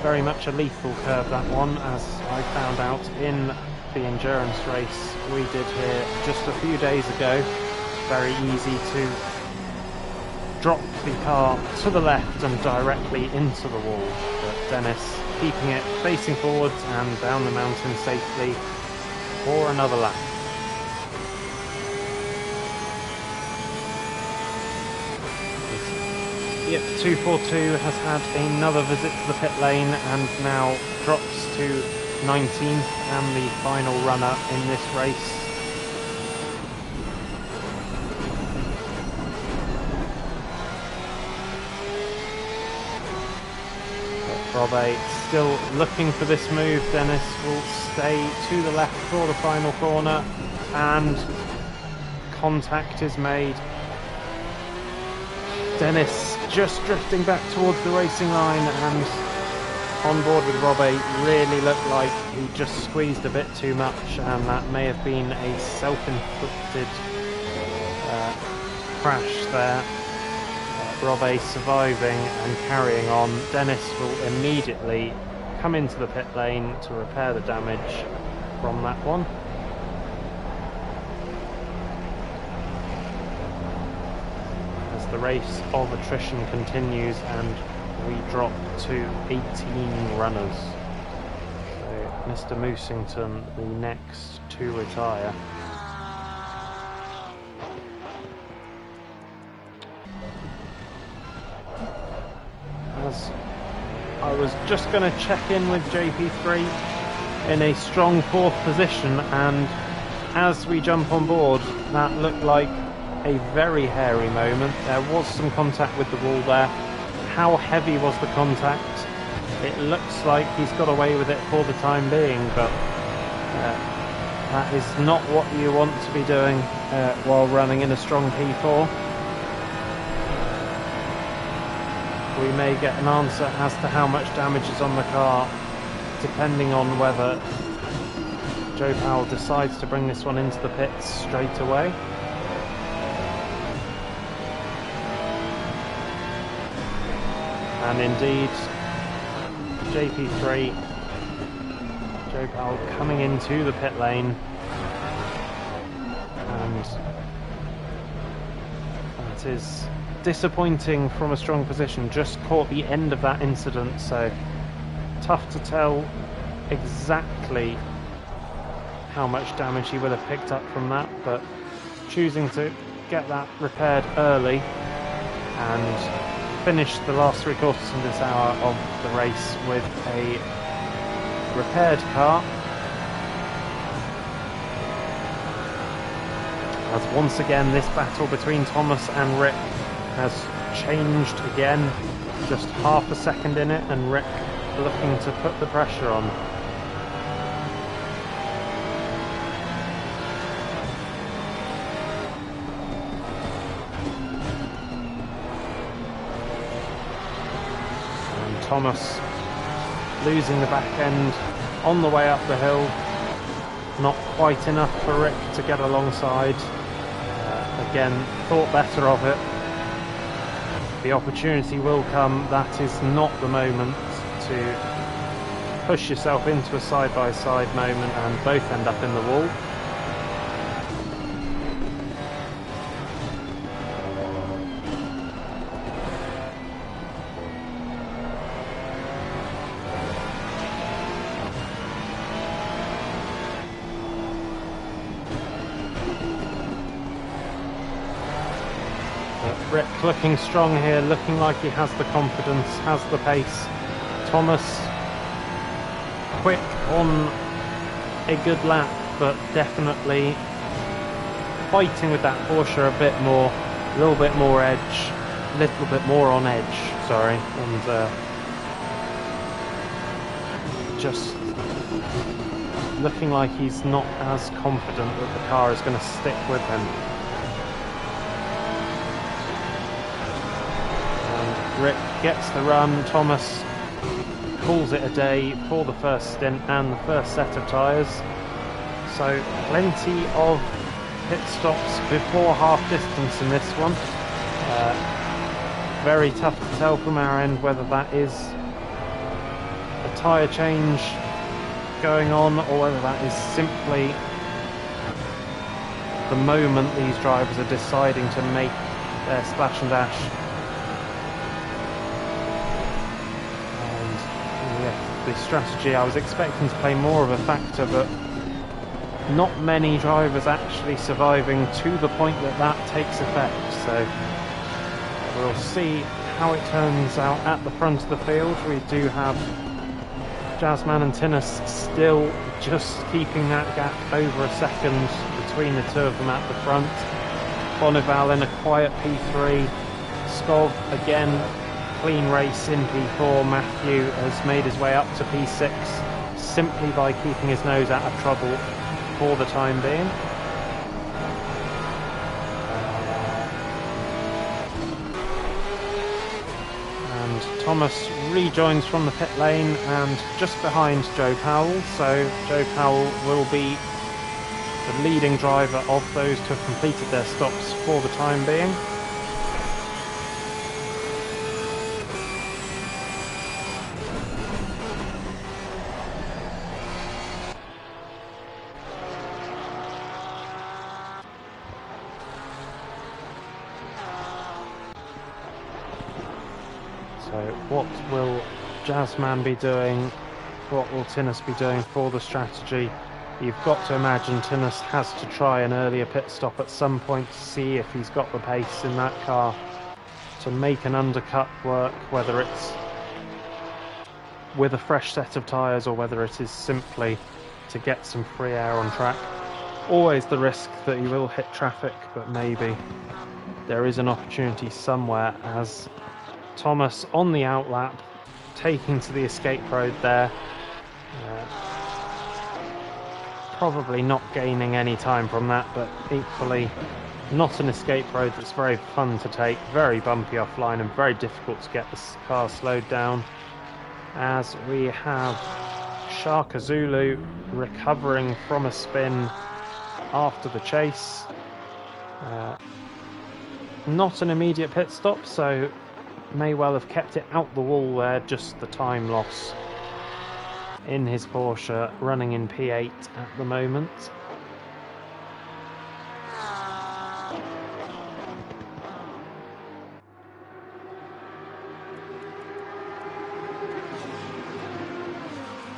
Very much a lethal curb, that one, as I found out in the endurance race we did here just a few days ago. Very easy to drop the car to the left and directly into the wall, but Dennis keeping it facing forwards and down the mountain safely for another lap. Yep, 242 has had another visit to the pit lane and now drops to 19th and the final runner in this race. Robbo still looking for this move. Dennis will stay to the left for the final corner and contact is made. Dennis just drifting back towards the racing line and on board with Robbo really looked like he just squeezed a bit too much, and that may have been a self-inflicted crash there. Robbo surviving and carrying on. Dennis will immediately come into the pit lane to repair the damage from that one. As the race of attrition continues and we drop to 18 runners. So Mr. Moosington, the next to retire. As I was just going to check in with JP3 in a strong fourth position, and as we jump on board that looked like a very hairy moment. There was some contact with the wall there. How heavy was the contact? It looks like he's got away with it for the time being, but that is not what you want to be doing while running in a strong P4. We may get an answer as to how much damage is on the car, depending on whether Joe Powell decides to bring this one into the pits straight away. And indeed, JP3, Joe Powell coming into the pit lane, and that is disappointing from a strong position. Just caught the end of that incident, so tough to tell exactly how much damage he would have picked up from that, but choosing to get that repaired early and finish the last 3/4 of this hour of the race with a repaired car. As once again this battle between Thomas and Rick has changed again, just half a second in it, and Rick looking to put the pressure on. And Thomas losing the back end on the way up the hill, not quite enough for Rick to get alongside. Again, thought better of it. The opportunity will come. That is not the moment to push yourself into a side-by-side moment and both end up in the wall. Rick looking strong here, looking like he has the confidence, has the pace. Thomas quick on a good lap, but definitely fighting with that Porsche a bit more, a little bit more edge, a little bit more on edge, sorry, and just looking like he's not as confident that the car is going to stick with him. Rick gets the run. Thomas calls it a day for the first stint and the first set of tyres. So plenty of pit stops before half distance in this one. Very tough to tell from our end whether that is a tyre change going on or whether that is simply the moment these drivers are deciding to make their splash and dash. And yeah, the strategy, I was expecting to play more of a factor, but not many drivers actually surviving to the point that that takes effect. So we'll see how it turns out at the front of the field. We do have Jazzman and Tinnis still just keeping that gap over a second between the two of them at the front. Bonival in a quiet P3. Skov again, clean race in P4. Matthew has made his way up to P6 simply by keeping his nose out of trouble for the time being. Thomas rejoins from the pit lane and just behind Joe Powell, so Joe Powell will be the leading driver of those to have completed their stops for the time being. So what will Jazzman be doing? What will Tinnis be doing for the strategy? You've got to imagine Tinnis has to try an earlier pit stop at some point to see if he's got the pace in that car to make an undercut work, whether it's with a fresh set of tyres or whether it is simply to get some free air on track. Always the risk that he will hit traffic, but maybe there is an opportunity somewhere as Thomas on the outlap, taking to the escape road there. Probably not gaining any time from that, but equally not an escape road that's very fun to take, very bumpy offline and very difficult to get the car slowed down. As we have Shaka Zulu recovering from a spin after the chase. Not an immediate pit stop, so may well have kept it out the wall there, just the time loss in his Porsche, running in P8 at the moment.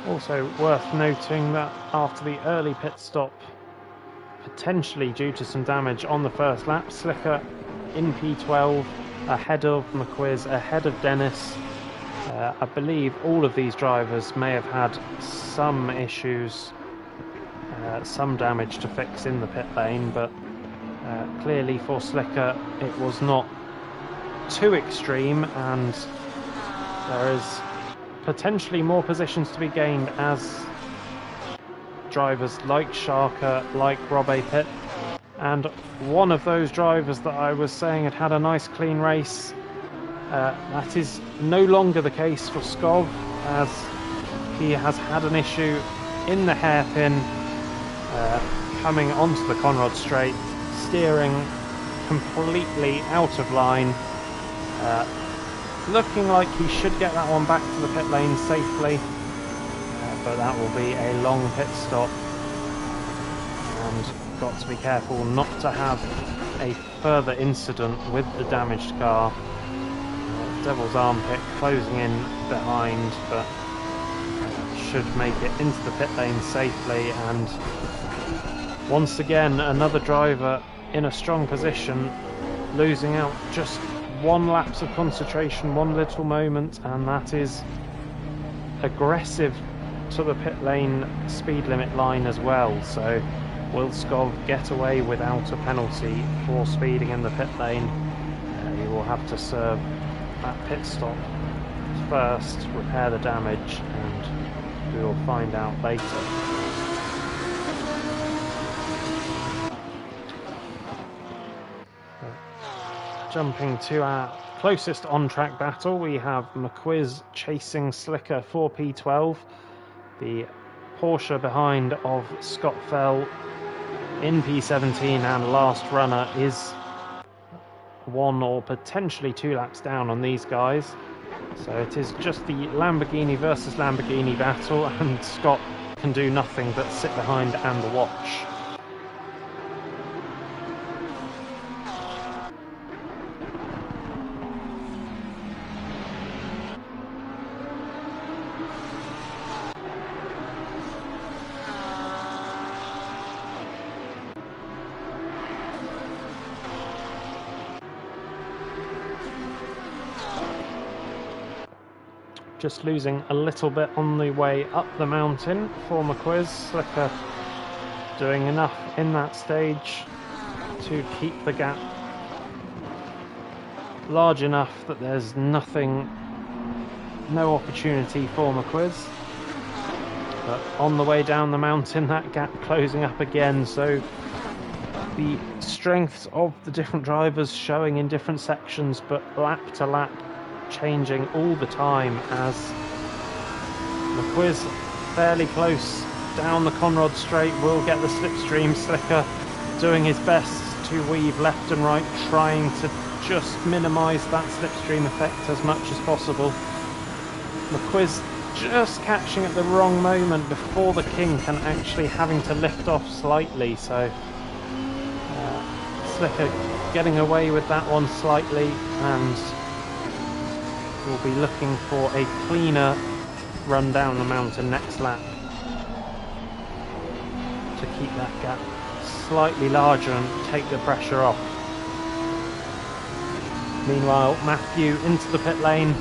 Also worth noting that after the early pit stop, potentially due to some damage on the first lap, Slicker in P12, ahead of McQuiz, ahead of Dennis. I believe all of these drivers may have had some issues, some damage to fix in the pit lane, but clearly for Slicker it was not too extreme, and there is potentially more positions to be gained as drivers like Sharka, like Rob Pitt, and one of those drivers that I was saying had a nice clean race, that is no longer the case for Skov, as he has had an issue in the hairpin coming onto the Conrod straight, steering completely out of line, looking like he should get that one back to the pit lane safely, but that will be a long pit stop, and got to be careful not to have a further incident with the damaged car. Devil's Armpit closing in behind, but should make it into the pit lane safely, and once again another driver in a strong position, losing out just one lapse of concentration, one little moment, and that is aggressive to the pit lane speed limit line as well. So will Skov get away without a penalty for speeding in the pit lane? He will have to serve that pit stop first, repair the damage, and we will find out later. Jumping to our closest on-track battle, we have McQuiz chasing Slicker for P12. The Porsche behind of Scott Fell in P17 and last runner is 1 or potentially 2 laps down on these guys. So it is just the Lamborghini versus Lamborghini battle, and Scott can do nothing but sit behind and watch. Just losing a little bit on the way up the mountain for McQuiz. Slicker doing enough in that stage to keep the gap large enough that there's no opportunity for McQuiz. But on the way down the mountain, that gap closing up again, so the strengths of the different drivers showing in different sections, but lap to lap changing all the time as McQuiz fairly close down the Conrod straight will get the slipstream. Slicker doing his best to weave left and right, trying to just minimise that slipstream effect as much as possible. McQuiz just catching at the wrong moment before the kink and actually having to lift off slightly, so Slicker getting away with that one slightly, and we'll be looking for a cleaner run down the mountain next lap to keep that gap slightly larger and take the pressure off. Meanwhile, Matthew into the pit lane.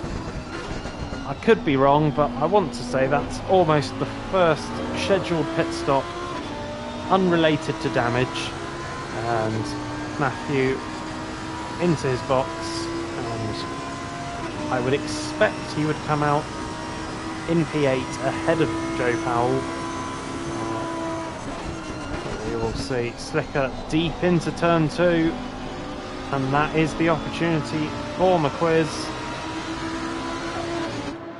I could be wrong, but I want to say that's almost the first scheduled pit stop unrelated to damage. And Matthew into his box, and I would expect he would come out in P8 ahead of Joe Powell. We will see. Slicker deep into turn 2, and that is the opportunity for McQuiz.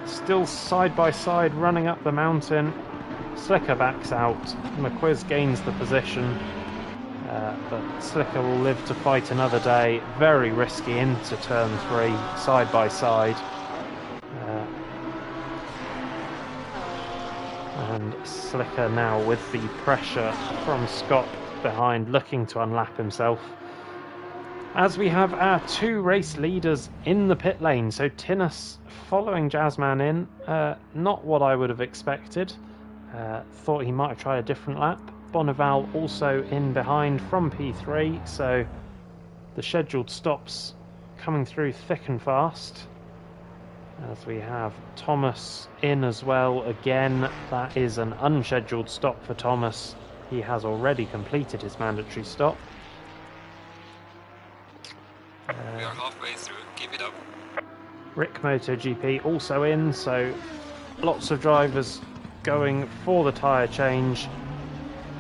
Still side by side running up the mountain. Slicker backs out, McQuiz gains the position, but Slicker will live to fight another day. Very risky into turn 3, side by side. And Slicker now with the pressure from Scott behind, looking to unlap himself. As we have our 2 race leaders in the pit lane, so Tinus following Jazzman in, not what I would have expected. Thought he might have tried a different lap. Bonneval also in behind from P3, so the scheduled stops coming through thick and fast. As we have Thomas in as well. Again, that is an unscheduled stop for Thomas. He has already completed his mandatory stop. We are halfway through, keep it up. Rick MotoGP also in, so lots of drivers going for the tyre change.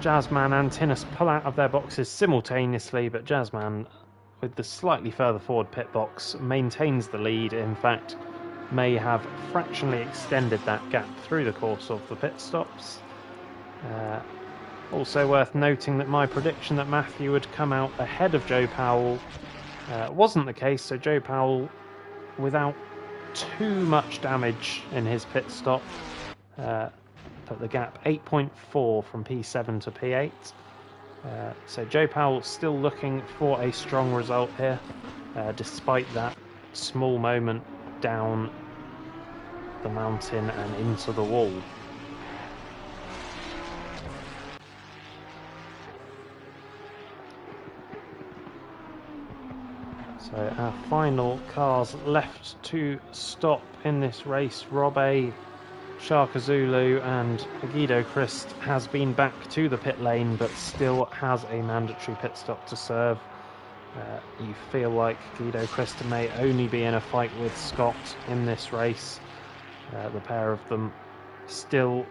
Jazzman and Tinus pull out of their boxes simultaneously, but Jazzman, with the slightly further forward pit box, maintains the lead. In fact, may have fractionally extended that gap through the course of the pit stops. Also worth noting that my prediction that Matthew would come out ahead of Joe Powell wasn't the case, so Joe Powell, without too much damage in his pit stop, put the gap 8.4 from P7 to P8. So Joe Powell still looking for a strong result here, despite that small moment down the mountain and into the wall. So our final cars left to stop in this race, Robbe, Shaka Zulu and Guido Christ has been back to the pit lane, but still has a mandatory pit stop to serve. You feel like Guido Christ may only be in a fight with Scott in this race. The pair of them still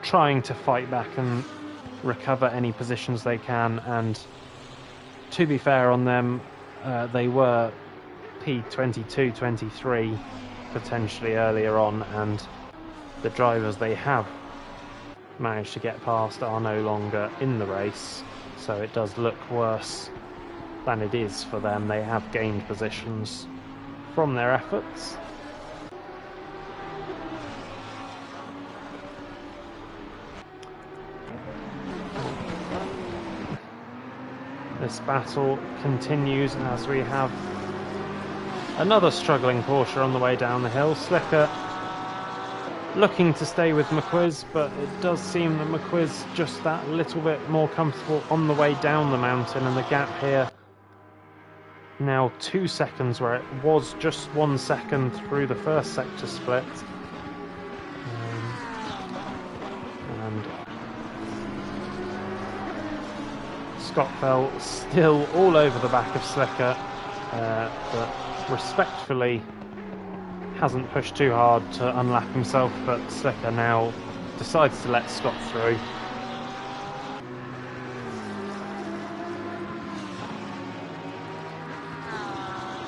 trying to fight back and recover any positions they can, and to be fair on them, they were P22, 23 potentially earlier on, and the drivers they have managed to get past are no longer in the race. so it does look worse than it is for them. They have gained positions from their efforts. This battle continues as we have another struggling Porsche on the way down the hill. Slicker looking to stay with McQuiz, but it does seem that McQuiz just that little bit more comfortable on the way down the mountain, and the gap here now 2 seconds where it was just 1 second through the first sector split. And Scottfell still all over the back of Slicker, but respectfully hasn't pushed too hard to unlap himself, but Slicker now decides to let Scott through.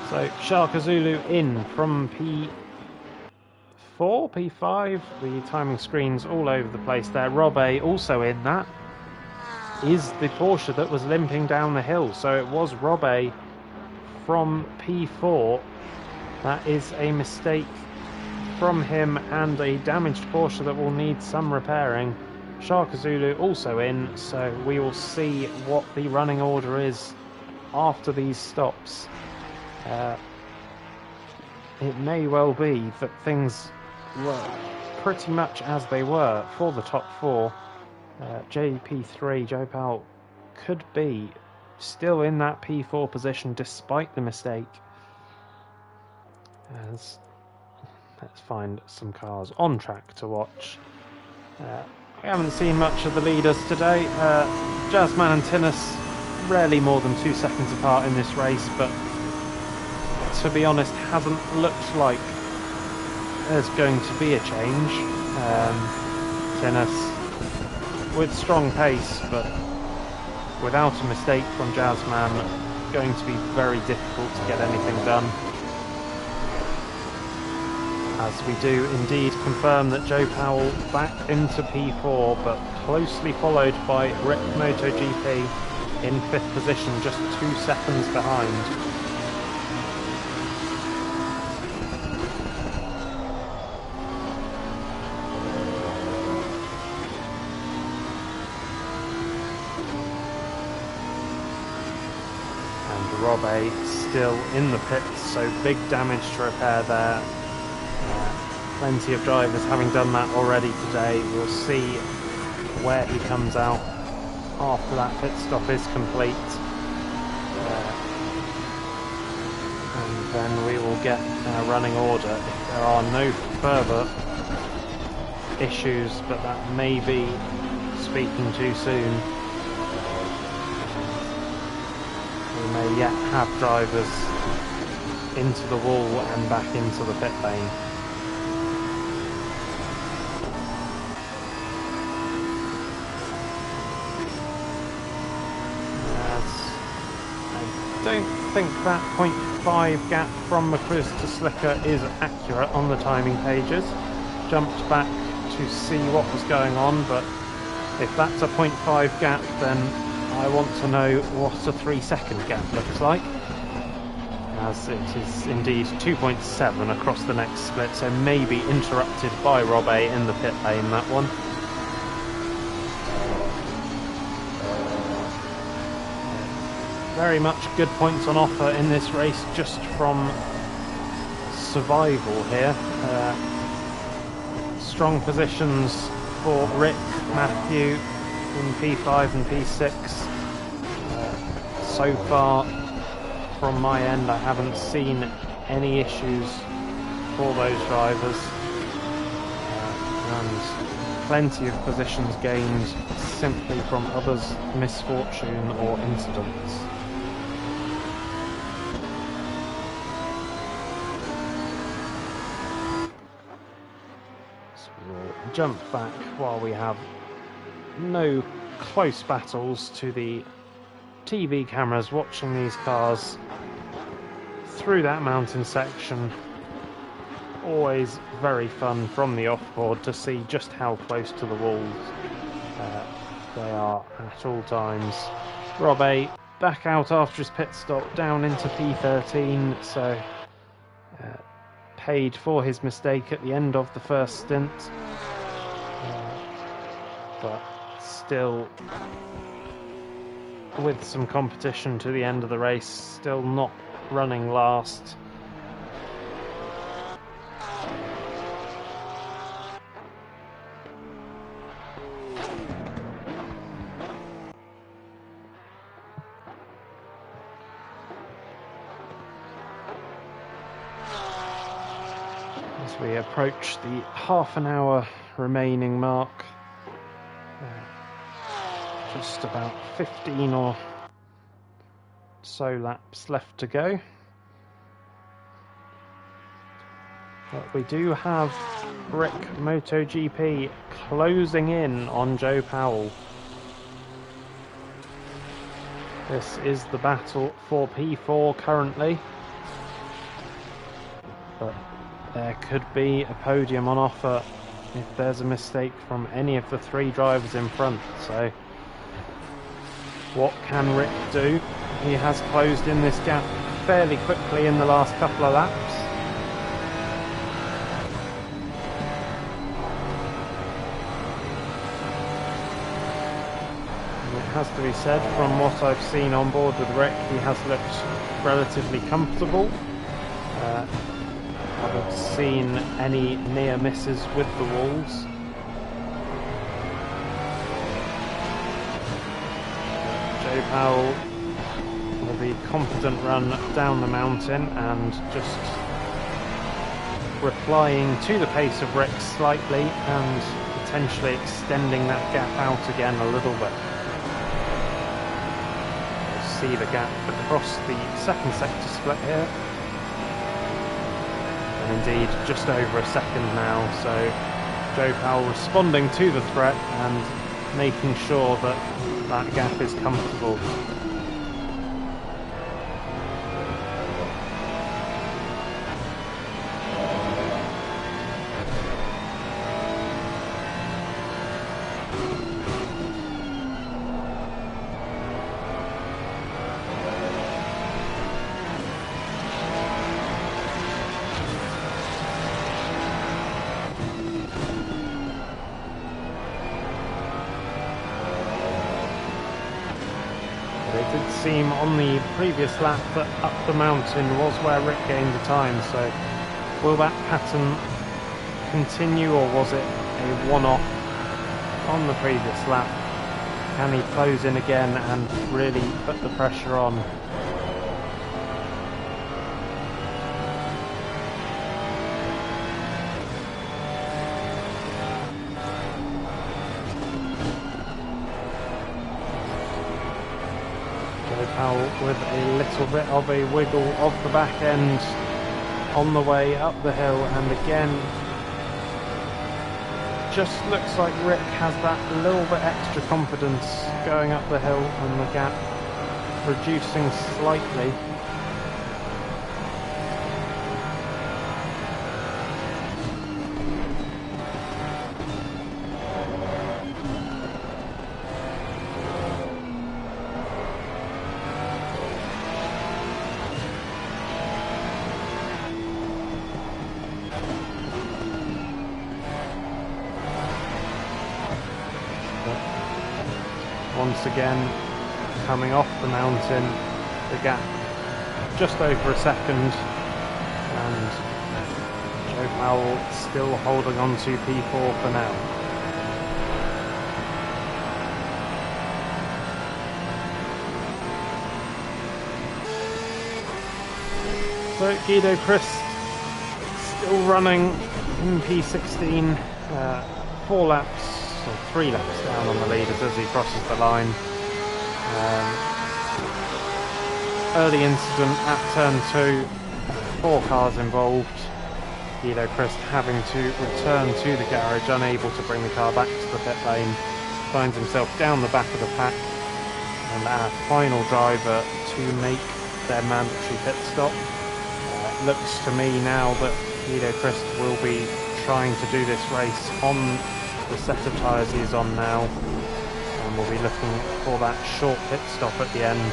So Shaka Zulu in from P4, P5, the timing screen's all over the place there. Rob A also in. That is the Porsche that was limping down the hill, so it was Rob A from P4. That is a mistake from him and a damaged Porsche that will need some repairing. Shaka Zulu also in, so we will see what the running order is after these stops. It may well be that things were pretty much as they were for the top four. JP3, Joe Powell, could be still in that P4 position despite the mistake. Let's find some cars on track to watch. We haven't seen much of the leaders today. Jazzman and Tinnis rarely more than 2 seconds apart in this race, but to be honest, hasn't looked like there's going to be a change. Tinnis with strong pace, but without a mistake from Jazzman, going to be very difficult to get anything done. As we do indeed confirm that Joe Powell back into P4, but closely followed by Rick MotoGP in 5th position, just 2 seconds behind. Rob A still in the pits, so big damage to repair there. Plenty of drivers having done that already today. We'll see where he comes out after that pit stop is complete. And then we will get our running order if there are no further issues, but that may be speaking too soon. We may yet have drivers into the wall and back into the pit lane. I don't think that 0.5 gap from McQuiz to Slicker is accurate on the timing pages. Jumped back to see what was going on, but if that's a 0.5 gap, then I want to know what a 3-second gap looks like, as it is indeed 2.7 across the next split, so maybe interrupted by Rob A in the pit lane, that one. Very much good points on offer in this race just from survival here. Strong positions for Rick, Matthew in P5 and P6. So far from my end I haven't seen any issues for those drivers, and plenty of positions gained simply from others' misfortune or incidents. Jump back while we have no close battles to the TV cameras watching these cars through that mountain section. Always very fun from the off-board to see just how close to the walls they are at all times. Rob A back out after his pit stop down into P13, so paid for his mistake at the end of the first stint, but still with some competition to the end of the race, still not running last. As we approach the half an hour remaining mark, just about 15 or so laps left to go. But we do have Rick MotoGP closing in on Joe Powell. This is the battle for P4 currently, but there could be a podium on offer if there's a mistake from any of the three drivers in front. So what can Rick do? He has closed in this gap fairly quickly in the last couple of laps. And it has to be said, from what I've seen on board with Rick, he has looked relatively comfortable. I haven't seen any near misses with the walls. Joe Powell with a confident run down the mountain and just replying to the pace of Rick slightly and potentially extending that gap out again a little bit. We'll see the gap across the second sector split here. And indeed, just over a second now, so Joe Powell responding to the threat and making sure that that gap is comfortable. It did seem on the previous lap that up the mountain was where Rick gained the time, so will that pattern continue, or was it a one-off on the previous lap? Can he close in again and really put the pressure on? With a little bit of a wiggle of the back end on the way up the hill, and again just looks like Rick has that little bit extra confidence going up the hill, and the gap reducing slightly. Once again, coming off the mountain, the gap just over a second, and Joe Powell still holding on to P4 for now. So Guido Christ still running in P16, 4 laps. 3 laps down on the leaders as he crosses the line. Early incident at turn 2, 4 cars involved. Guido Christ having to return to the garage, unable to bring the car back to the pit lane. Finds himself down the back of the pack, and our final driver to make their mandatory pit stop. Looks to me now that Guido Christ will be trying to do this race on the set of tyres he is on now, and we'll be looking for that short pit stop at the end.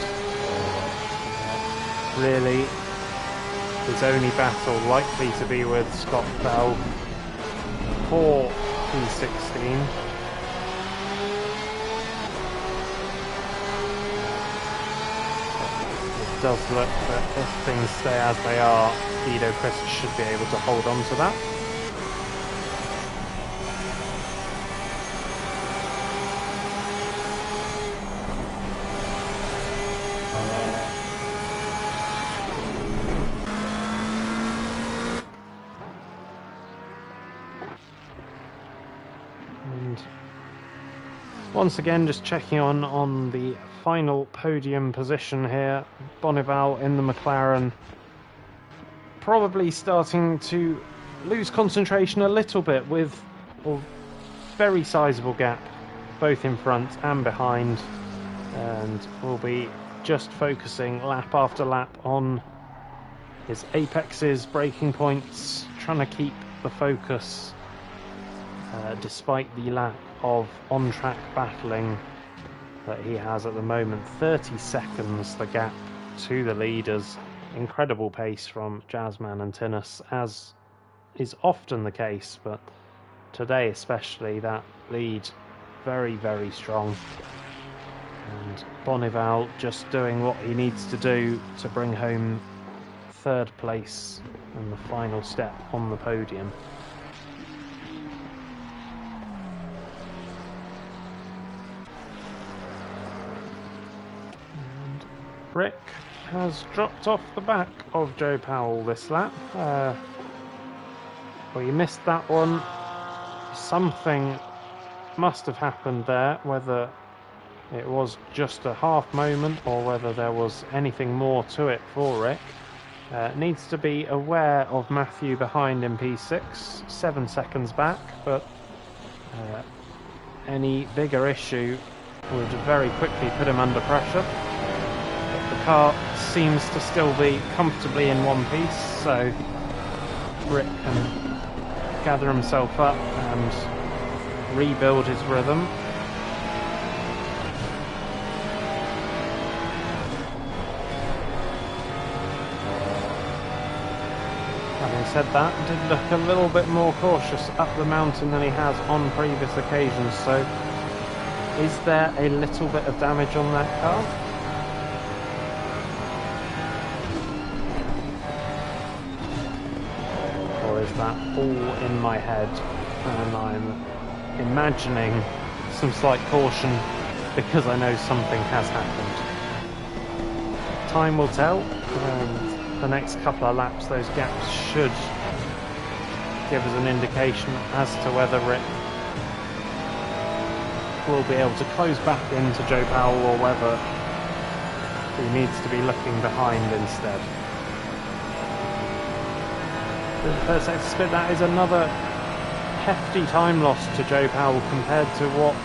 Really, his only battle likely to be with Scott Bell for P16. It does look that if things stay as they are, Guido Chris should be able to hold on to that. Once again, just checking on the final podium position here. Bonneval in the McLaren, probably starting to lose concentration a little bit with a very sizable gap both in front and behind, and will be just focusing lap after lap on his apexes, braking points, trying to keep the focus despite the lack of on-track battling that he has at the moment. 30 seconds the gap to the leaders. Incredible pace from Jazzman and Tinnis, as is often the case, but today especially that lead very, very strong. And Bonneval just doing what he needs to do to bring home third place and the final step on the podium. Rick has dropped off the back of Joe Powell this lap. Well, you missed that one. Something must have happened there, whether it was just a half moment or whether there was anything more to it for Rick. Needs to be aware of Matthew behind in P6, 7 seconds back, but any bigger issue would very quickly put him under pressure. The car seems to still be comfortably in one piece, so Rick can gather himself up and rebuild his rhythm. Having said that, did look a little bit more cautious up the mountain than he has on previous occasions, so is there a little bit of damage on that car? That all in my head, and I'm imagining some slight caution because I know something has happened. Time will tell, and the next couple of laps those gaps should give us an indication as to whether Rick will be able to close back into Joe Powell or whether he needs to be looking behind instead. Per sector split, that is another hefty time loss to Joe Powell compared to what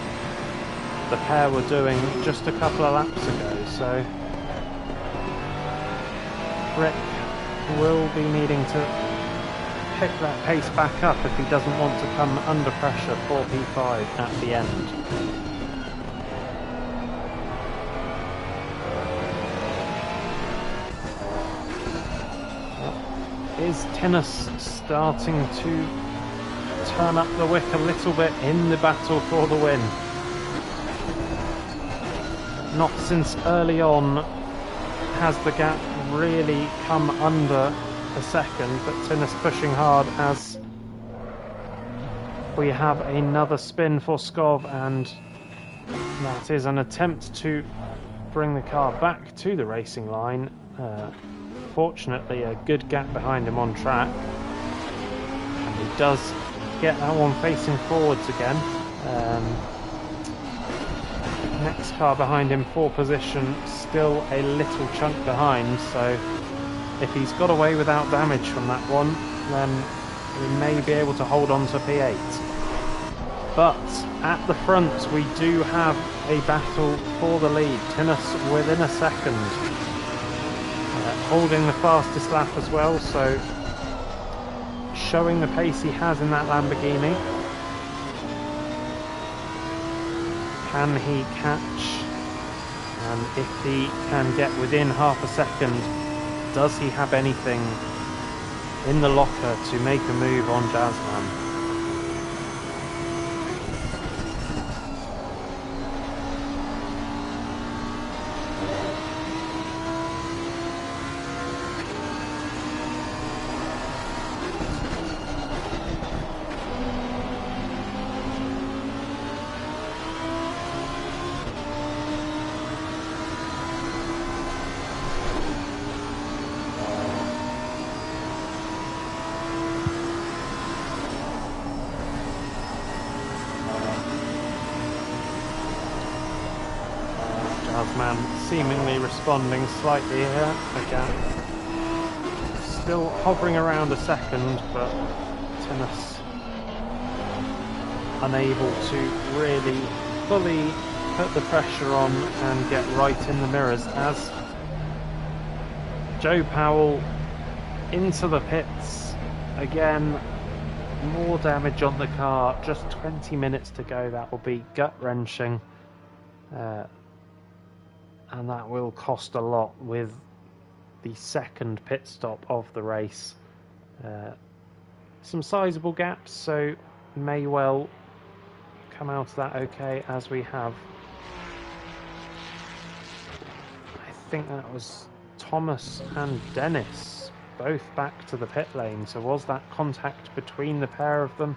the pair were doing just a couple of laps ago, so Rick will be needing to pick that pace back up if he doesn't want to come under pressure for P5 at the end. Is Tinnis starting to turn up the wick a little bit in the battle for the win? Not since early on has the gap really come under a second, but Tinnis pushing hard as we have another spin for Skov, and that is an attempt to bring the car back to the racing line. Fortunately, a good gap behind him on track, and he does get that one facing forwards again. Next car behind him for position, still a little chunk behind, so if he's got away without damage from that one, then we may be able to hold on to P8. But at the front we do have a battle for the lead. Tinnis within a second, holding the fastest lap as well, so showing the pace he has in that Lamborghini. Can he catch? And if he can get within half a second, does he have anything in the locker to make a move on Jazzman? Man seemingly responding slightly here again. Still hovering around a second, but Tennis unable to really fully put the pressure on and get right in the mirrors as Joe Powell into the pits again. More damage on the car, just 20 minutes to go. That will be gut-wrenching. And that will cost a lot with the second pit stop of the race. Some sizable gaps, so may well come out of that okay, as we have. I think that was Thomas and Dennis both back to the pit lane. So was that contact between the pair of them?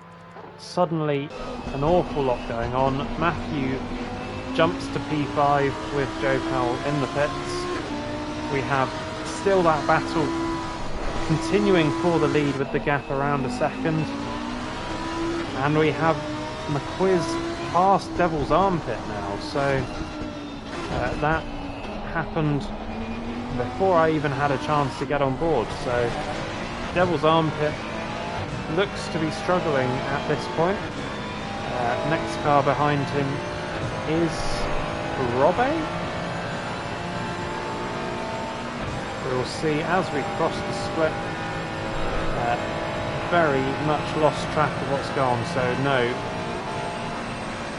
Suddenly an awful lot going on. Matthew jumps to P5 with Joe Powell in the pits. We have still that battle continuing for the lead with the gap around a second. And we have McQuiz past Devil's Armpit now. So that happened before I even had a chance to get on board. So Devil's Armpit looks to be struggling at this point. Next car behind him is Robbe. We'll see as we cross the split. Very much lost track of what's gone, so no.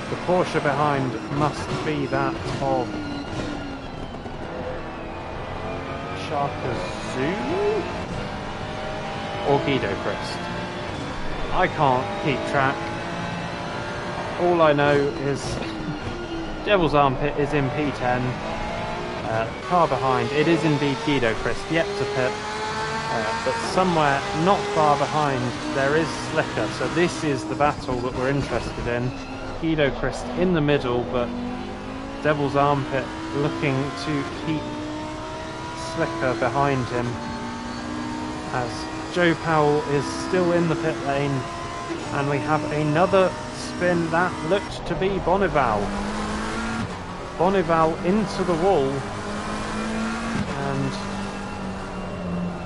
The Porsche behind must be that of Sharkazoo or Guido Christ. I can't keep track. All I know is Devil's Armpit is in P10. Car behind, it is indeed Guido Christ, yet to pit. But somewhere not far behind there is Slicker. So this is the battle that we're interested in. Guido Christ in the middle, but Devil's Armpit looking to keep Slicker behind him. As Joe Powell is still in the pit lane. And we have another spin that looked to be Bonneval. Bonneval into the wall, and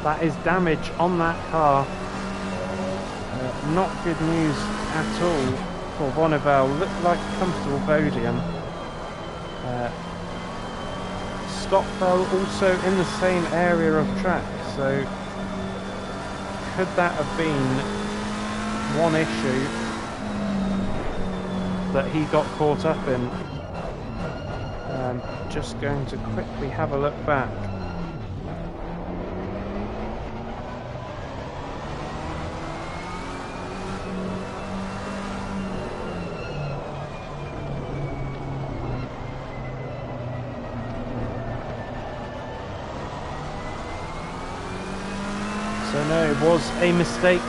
that is damage on that car. Not good news at all for Bonneval. Looked like a comfortable podium. Stockwell also in the same area of track, so could that have been one issue that he got caught up in? Just going to quickly have a look back. So no, it was a mistake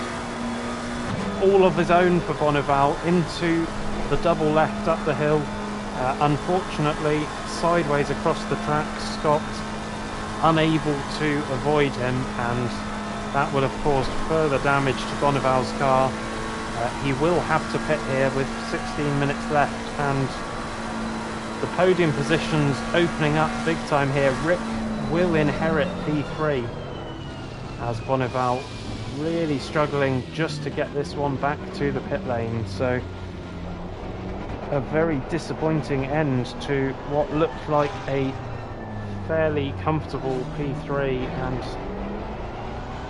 all of his own for Bonneval into the double left up the hill. Unfortunately, sideways across the track, Scott unable to avoid him, and that would have caused further damage to Bonneval's car. He will have to pit here with 16 minutes left, and the podium positions opening up big time here. Rick will inherit P3 as Bonneval really struggling just to get this one back to the pit lane. So a very disappointing end to what looked like a fairly comfortable P3, and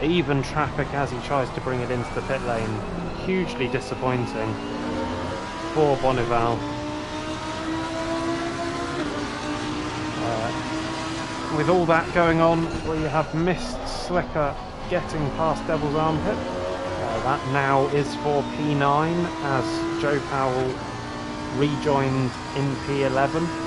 even traffic as he tries to bring it into the pit lane. Hugely disappointing for Bonneval. with all that going on, we have missed Slicker getting past Devil's Armpit. That now is for P9 as Joe Powell rejoined in P11.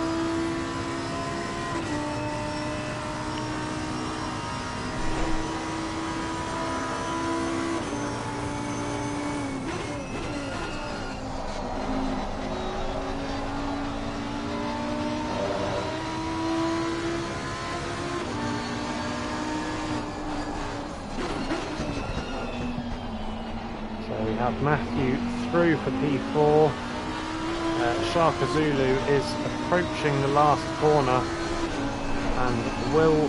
We have Matthew through for P4. Shaka Zulu is approaching the last corner and will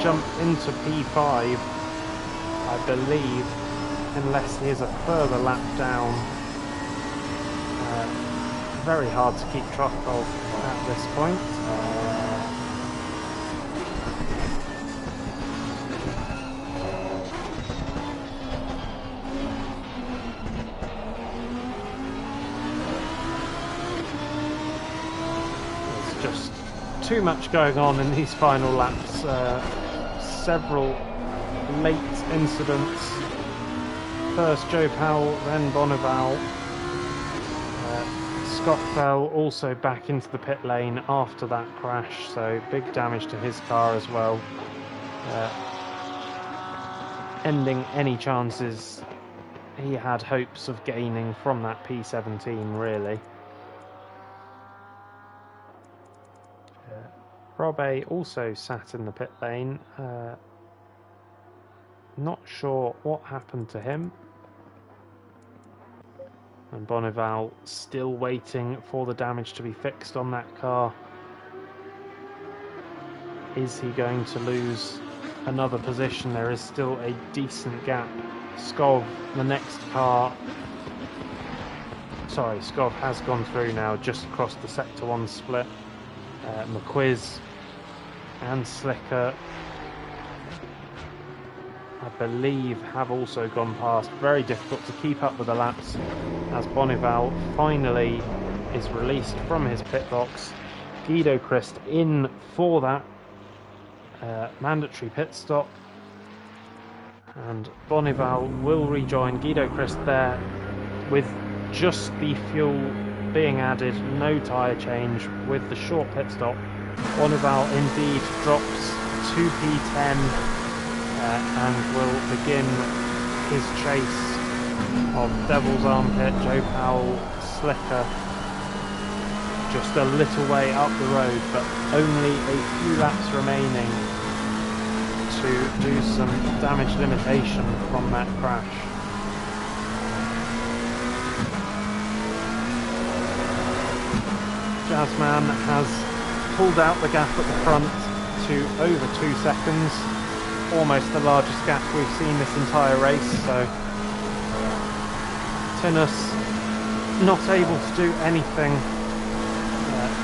jump into P5, I believe, unless he is a further lap down. Very hard to keep track of at this point. Just too much going on in these final laps. Several late incidents. First Joe Powell, then Bonneval. Scott Bell also back into the pit lane after that crash, so big damage to his car as well. Ending any chances he had hopes of gaining from that P17, really. Robbe also sat in the pit lane. Not sure what happened to him. And Bonneval still waiting for the damage to be fixed on that car. Is he going to lose another position? There is still a decent gap. Skov, the next car. Sorry, Skov has gone through now, just across the Sector 1 split. McQuiz and Slicker, I believe, have also gone past. Very difficult to keep up with the laps as Bonneval finally is released from his pit box. Guido Christ in for that mandatory pit stop, and Bonneval will rejoin. Guido Christ there with just the fuel being added, no tyre change with the short pit stop. Bonneval indeed drops to P10 and will begin his chase of Devil's Armpit, Joe Powell, Slicker, just a little way up the road, but only a few laps remaining to do some damage limitation from that crash. Jazzman has pulled out the gap at the front to over 2 seconds, almost the largest gap we've seen this entire race, so Tinus not able to do anything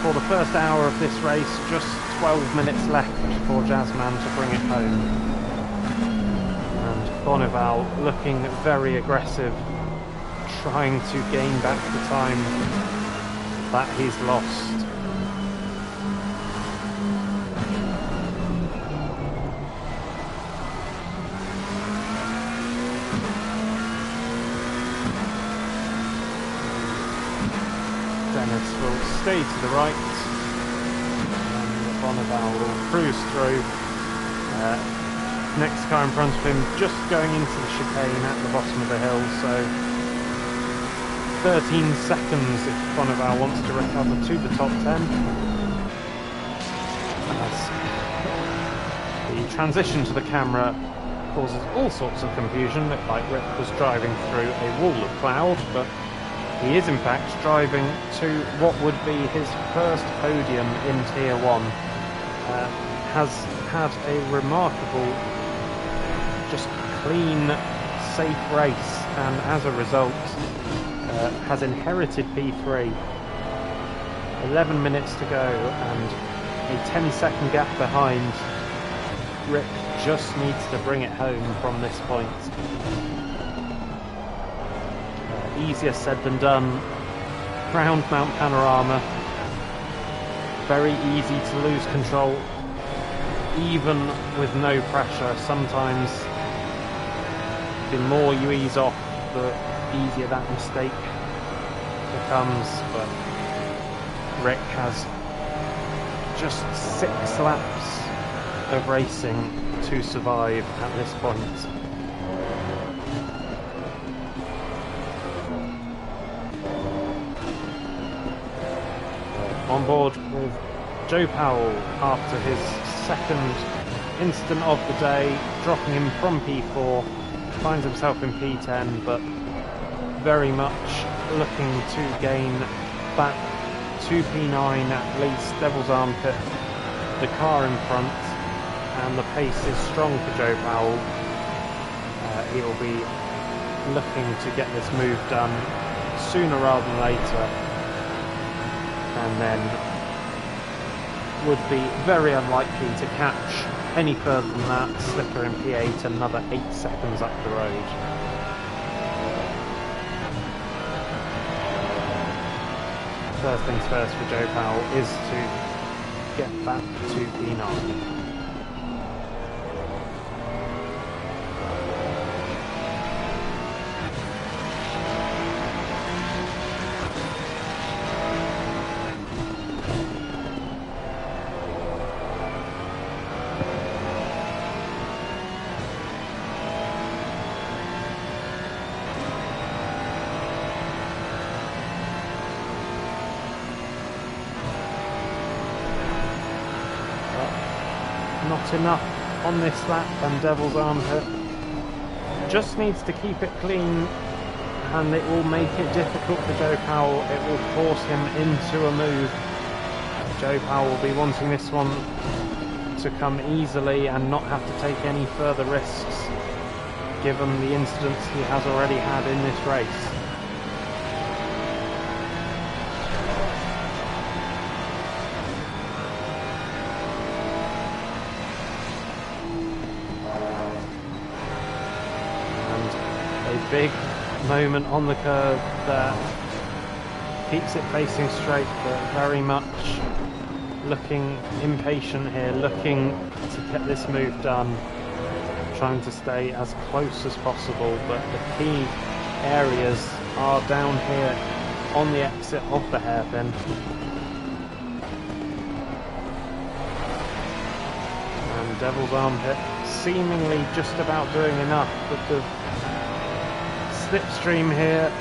for the first hour of this race. Just 12 minutes left for Jazzman to bring it home, and Bonneval looking very aggressive, trying to gain back the time that he's lost. Dennis will stay to the right, and Bonneval will cruise through. Next car in front of him just going into the chicane at the bottom of the hill, so 13 seconds if Bonneval wants to recover to the top 10. As the transition to the camera causes all sorts of confusion. Looked like Rick was driving through a wall of cloud, but he is in fact driving to what would be his first podium in Tier 1. Has had a remarkable, just clean, safe race, and as a result has inherited P3. 11 minutes to go and a 10-second gap behind. Rick just needs to bring it home from this point. Easier said than done. Round Mount Panorama. Very easy to lose control. even with no pressure, sometimes the more you ease off, the easier that mistake becomes. But Rick has just 6 laps of racing to survive at this point. On board with Joe Powell after his second incident of the day, dropping him from P4, finds himself in P10, but very much looking to gain back to P9 at least. Devil's Armpit, the car in front, and the pace is strong for Joe Powell. He will be looking to get this move done sooner rather than later, and then would be very unlikely to catch any further than that. Slipper in P8, another 8 seconds up the road. First things first for Joe Powell is to get back to P9. Not enough on this lap, and Devil's Armpit just needs to keep it clean, and it will make it difficult for Joe Powell. It will force him into a move. Joe Powell will be wanting this one to come easily and not have to take any further risks, given the incidents he has already had in this race. Big moment on the curve there. Keeps it facing straight, but very much looking impatient here, looking to get this move done, trying to stay as close as possible. But the key areas are down here on the exit of the hairpin. And Devil's Armpit seemingly just about doing enough, but the slipstream here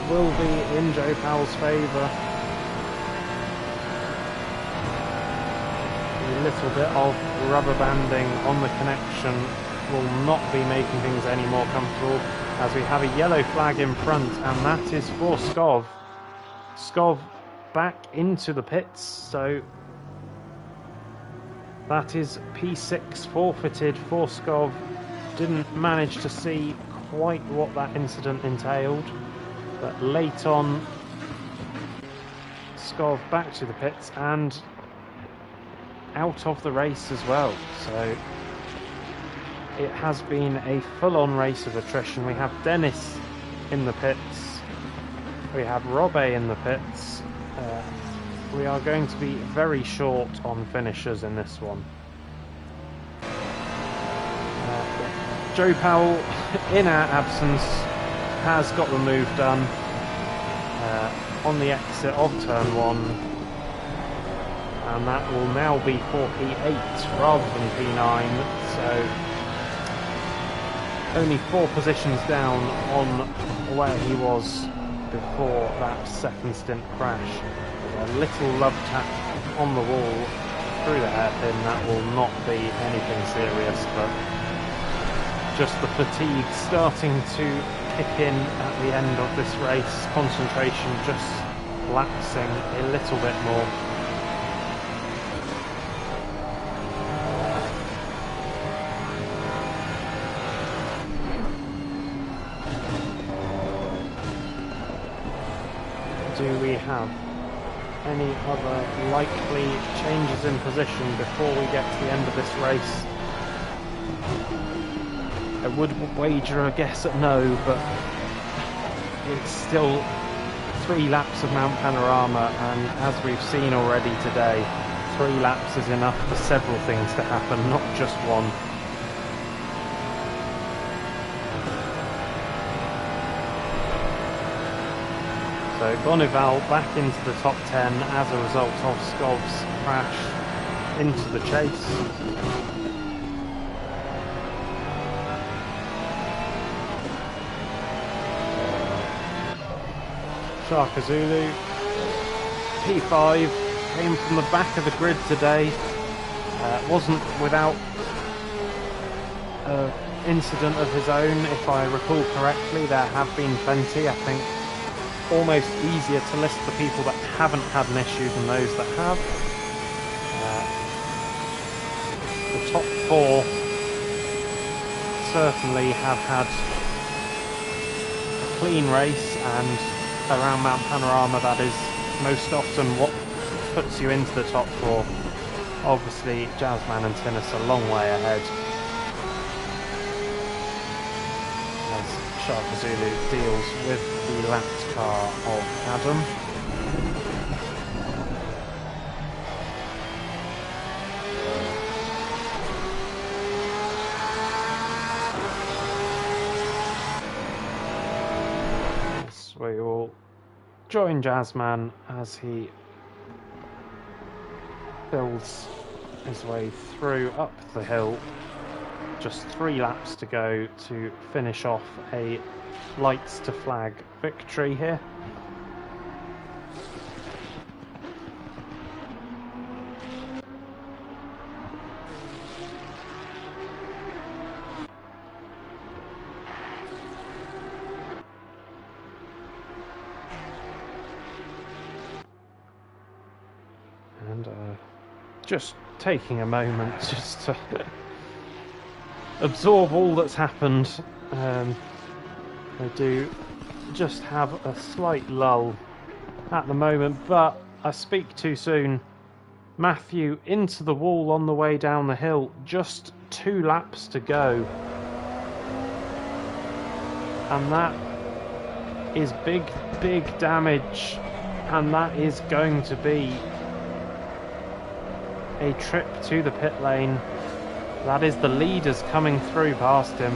will be in Joe Powell's favour. A little bit of rubber banding on the connection will not be making things any more comfortable, as we have a yellow flag in front, and that is for Skov. Skov back into the pits, so that is P6 forfeited for Skov. Didn't manage to see quite what that incident entailed, but late on, Skov back to the pits and out of the race as well. So it has been a full-on race of attrition. We have Dennis in the pits, we have Robbe in the pits. We are going to be very short on finishers in this one. Joe Powell, in our absence, has got the move done on the exit of turn 1, and that will now be for P8 rather than P9, so only 4 positions down on where he was before that second stint crash. A little love tap on the wall through the hairpin, that will not be anything serious, but just the fatigue starting to kick in at the end of this race. Concentration just lapsing a little bit more. Do we have any other likely changes in position before we get to the end of this race? I would wager a guess at no, but it's still 3 laps of Mount Panorama, and as we've seen already today, 3 laps is enough for several things to happen, not just one. So Bonival back into the top 10 as a result of Skov's crash into the chase. Shaka Zulu, P5, came from the back of the grid today. Wasn't without an incident of his own, if I recall correctly. There have been plenty. I think almost easier to list the people that haven't had an issue than those that have. The top 4 certainly have had a clean race, and around Mount Panorama that is most often what puts you into the top 4. Obviously Jazzman and Tinnis a long way ahead as Shaka Zulu deals with the lapped car of Adam. Yes, we will join Jazzman as he builds his way through up the hill. Just 3 laps to go to finish off a lights to flag victory here. And just taking a moment just to absorb all that's happened. They do just have a slight lull at the moment, but I speak too soon. Matthew into the wall on the way down the hill, just 2 laps to go. And that is big, big damage, and that is going to be a trip to the pit lane. That is the leaders coming through past him.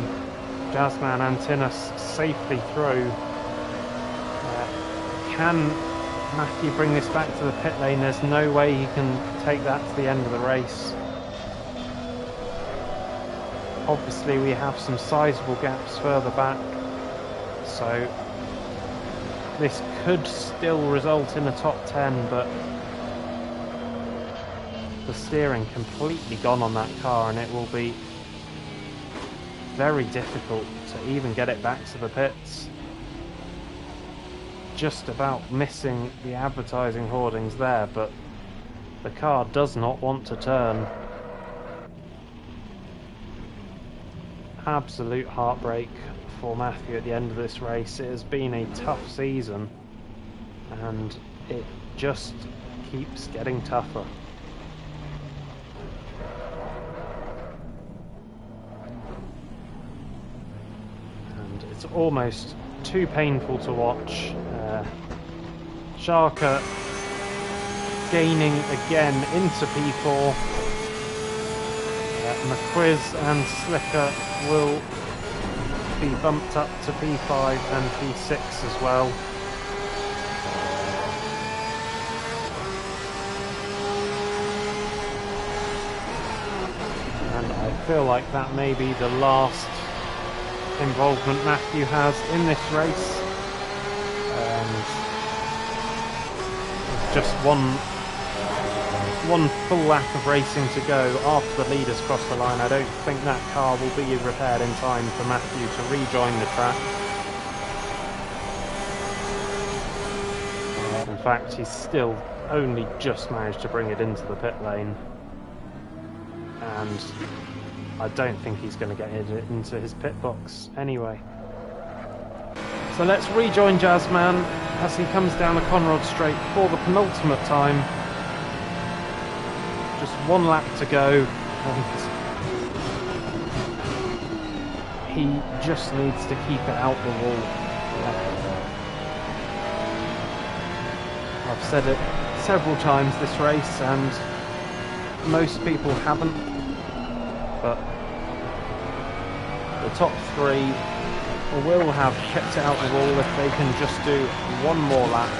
Jazzman and Tinnis safely through. Can Matthew bring this back to the pit lane? There's no way he can take that to the end of the race. Obviously we have some sizable gaps further back, so this could still result in a top 10, but the steering completely gone on that car, and it will be very difficult to even get it back to the pits. Just about missing the advertising hoardings there, but the car does not want to turn. Absolute heartbreak for Matthew at the end of this race. It has been a tough season, and it just keeps getting tougher. It's almost too painful to watch. Shaka gaining again into P4. McQuiz and Slicker will be bumped up to P5 and P6 as well. And I feel like that may be the last involvement Matthew has in this race. Just one full lap of racing to go after the leaders cross the line. I don't think that car will be repaired in time for Matthew to rejoin the track. In fact, he's still only just managed to bring it into the pit lane, and I don't think he's going to get it into his pit box anyway. So let's rejoin Jazzman as he comes down the Conrod Straight for the penultimate time. Just 1 lap to go, and he just needs to keep it out the wall. I've said it several times this race, and most people haven't, but the top three will have kept it out the wall if they can just do one more lap,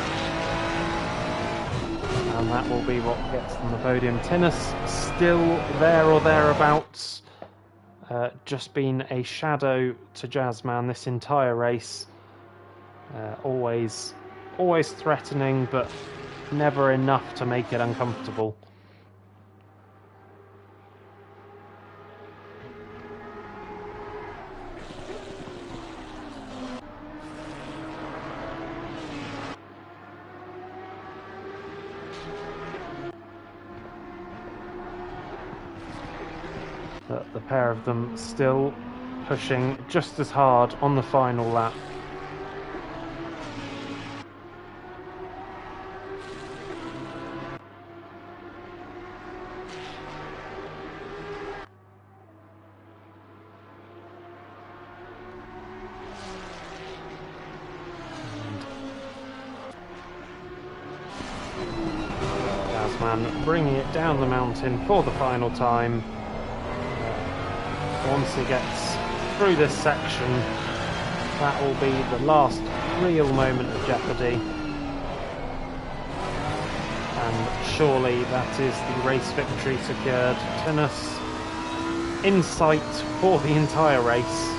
and that will be what gets them the podium. Tinnis still there or thereabouts, just been a shadow to Jazzman this entire race. Always threatening, but never enough to make it uncomfortable. But the pair of them still pushing just as hard on the final lap. Jazzman bringing it down the mountain for the final time. Once he gets through this section, that will be the last real moment of jeopardy. And surely that is the race victory secured. Tinnis in sight for the entire race.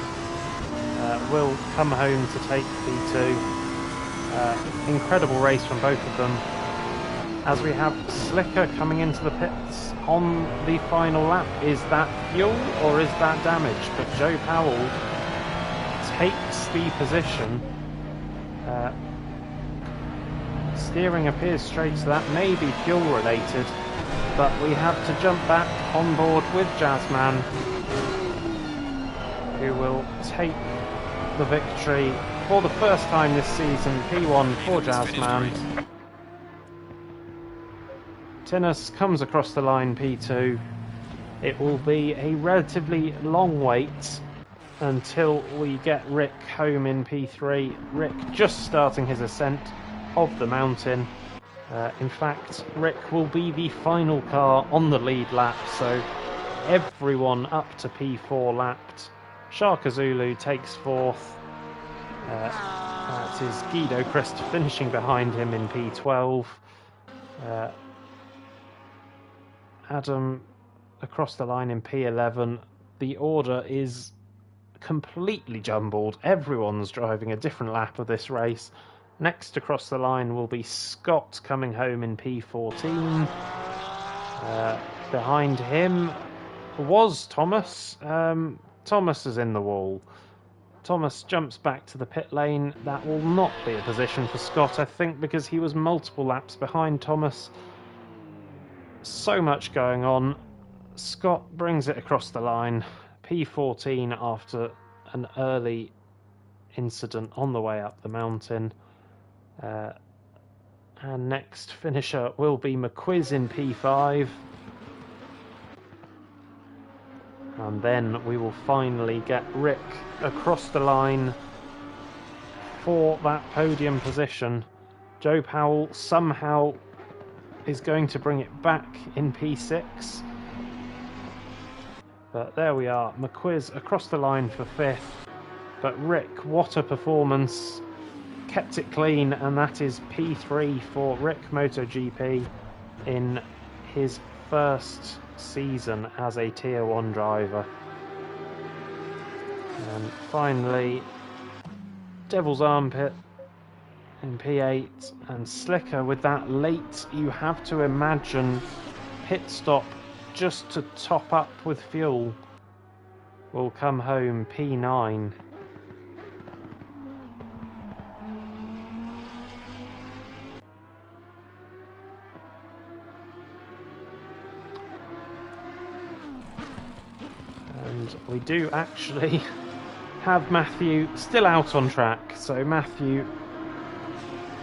Will come home to take P2. Incredible race from both of them. As we have Slicker coming into the pits on the final lap. Is that fuel or is that damage? But Joe Powell takes the position. Steering appears straight, so that may be fuel related. But we have to jump back on board with Jazzman, who will take the victory for the first time this season. P1 for Jazzman. Tinnis comes across the line P2. It will be a relatively long wait until we get Rick home in P3. Rick just starting his ascent of the mountain. In fact, Rick will be the final car on the lead lap, so everyone up to P4 lapped. Shaka Zulu takes fourth. That is Guido Christ finishing behind him in P12. Adam across the line in P11. The order is completely jumbled. Everyone's driving a different lap of this race. Next across the line will be Scott coming home in P14. Behind him was Thomas. Thomas is in the wall. Thomas jumps back to the pit lane. That will not be a position for Scott, I think, because he was multiple laps behind Thomas. So much going on. Scott brings it across the line. P14 after an early incident on the way up the mountain. And next finisher will be McQuiz in P5. And then we will finally get Rick across the line for that podium position. Joe Powell somehow is going to bring it back in P6. But there we are, McQuiz across the line for 5th. But Rick, what a performance. Kept it clean, and that is P3 for Rick MotoGP in his first season as a Tier 1 driver. And finally, Devil's Armpit in P8, and Slicker with that late, you have to imagine, pit stop just to top up with fuel, will come home P9. And we do actually have Matthew still out on track, so Matthew,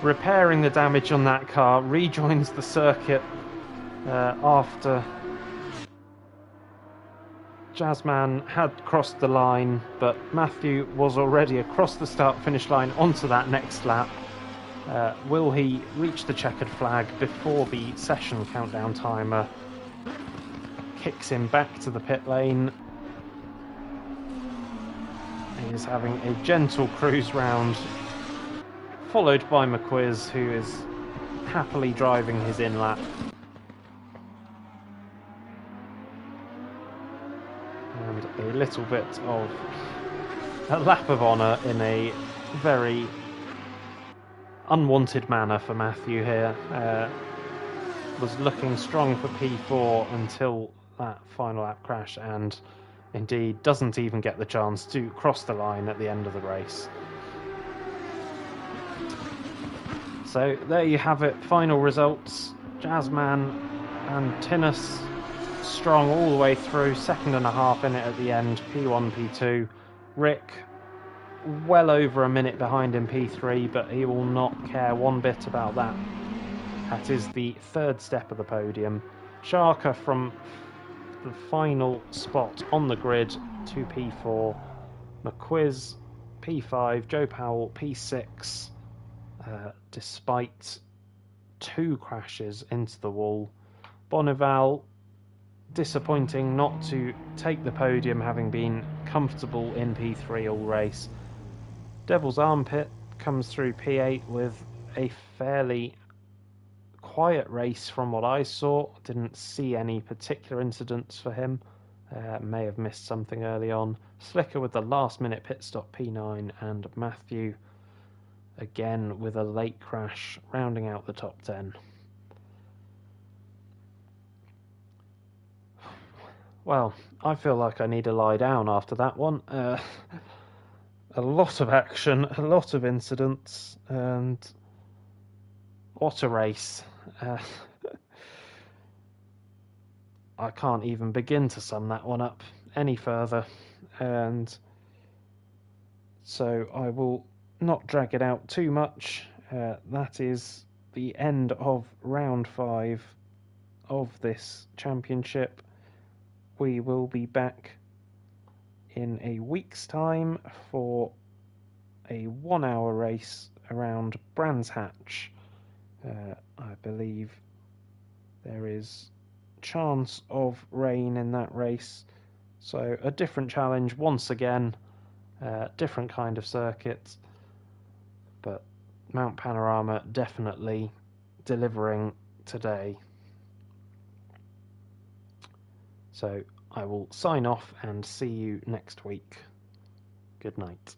repairing the damage on that car, rejoins the circuit after Jazzman had crossed the line, but Matthew was already across the start-finish line onto that next lap. Will he reach the checkered flag before the session countdown timer kicks him back to the pit lane. He's having a gentle cruise round, followed by McQuiz, who is happily driving his in-lap. And a little bit of a lap of honour in a very unwanted manner for Matthew here. Was looking strong for P4 until that final lap crash, and indeed doesn't even get the chance to cross the line at the end of the race. So there you have it, final results. Jazzman and Tinnis strong all the way through, 2.5 in it at the end, P1, P2. Rick well over a minute behind in P3, but he will not care one bit about that. That is the third step of the podium. Sharka from the final spot on the grid to P4. McQuiz P5, Joe Powell P6, despite 2 crashes into the wall. Bonival, disappointing not to take the podium, having been comfortable in P3 all race. Devil's Armpit comes through P8 with a fairly quiet race from what I saw. Didn't see any particular incidents for him. May have missed something early on. Slicker with the last minute pit stop P9, and Matthew again with a late crash rounding out the top 10. Well, I feel like I need to lie down after that one. A lot of action, a lot of incidents, and what a race. I can't even begin to sum that one up any further, and so I will not drag it out too much. That is the end of round 5 of this championship. We will be back in a week's time for a 1-hour race around Brands Hatch. I believe there is chance of rain in that race, so a different challenge once again, different kind of circuit, but Mount Panorama definitely delivering today. So I will sign off and see you next week. Good night.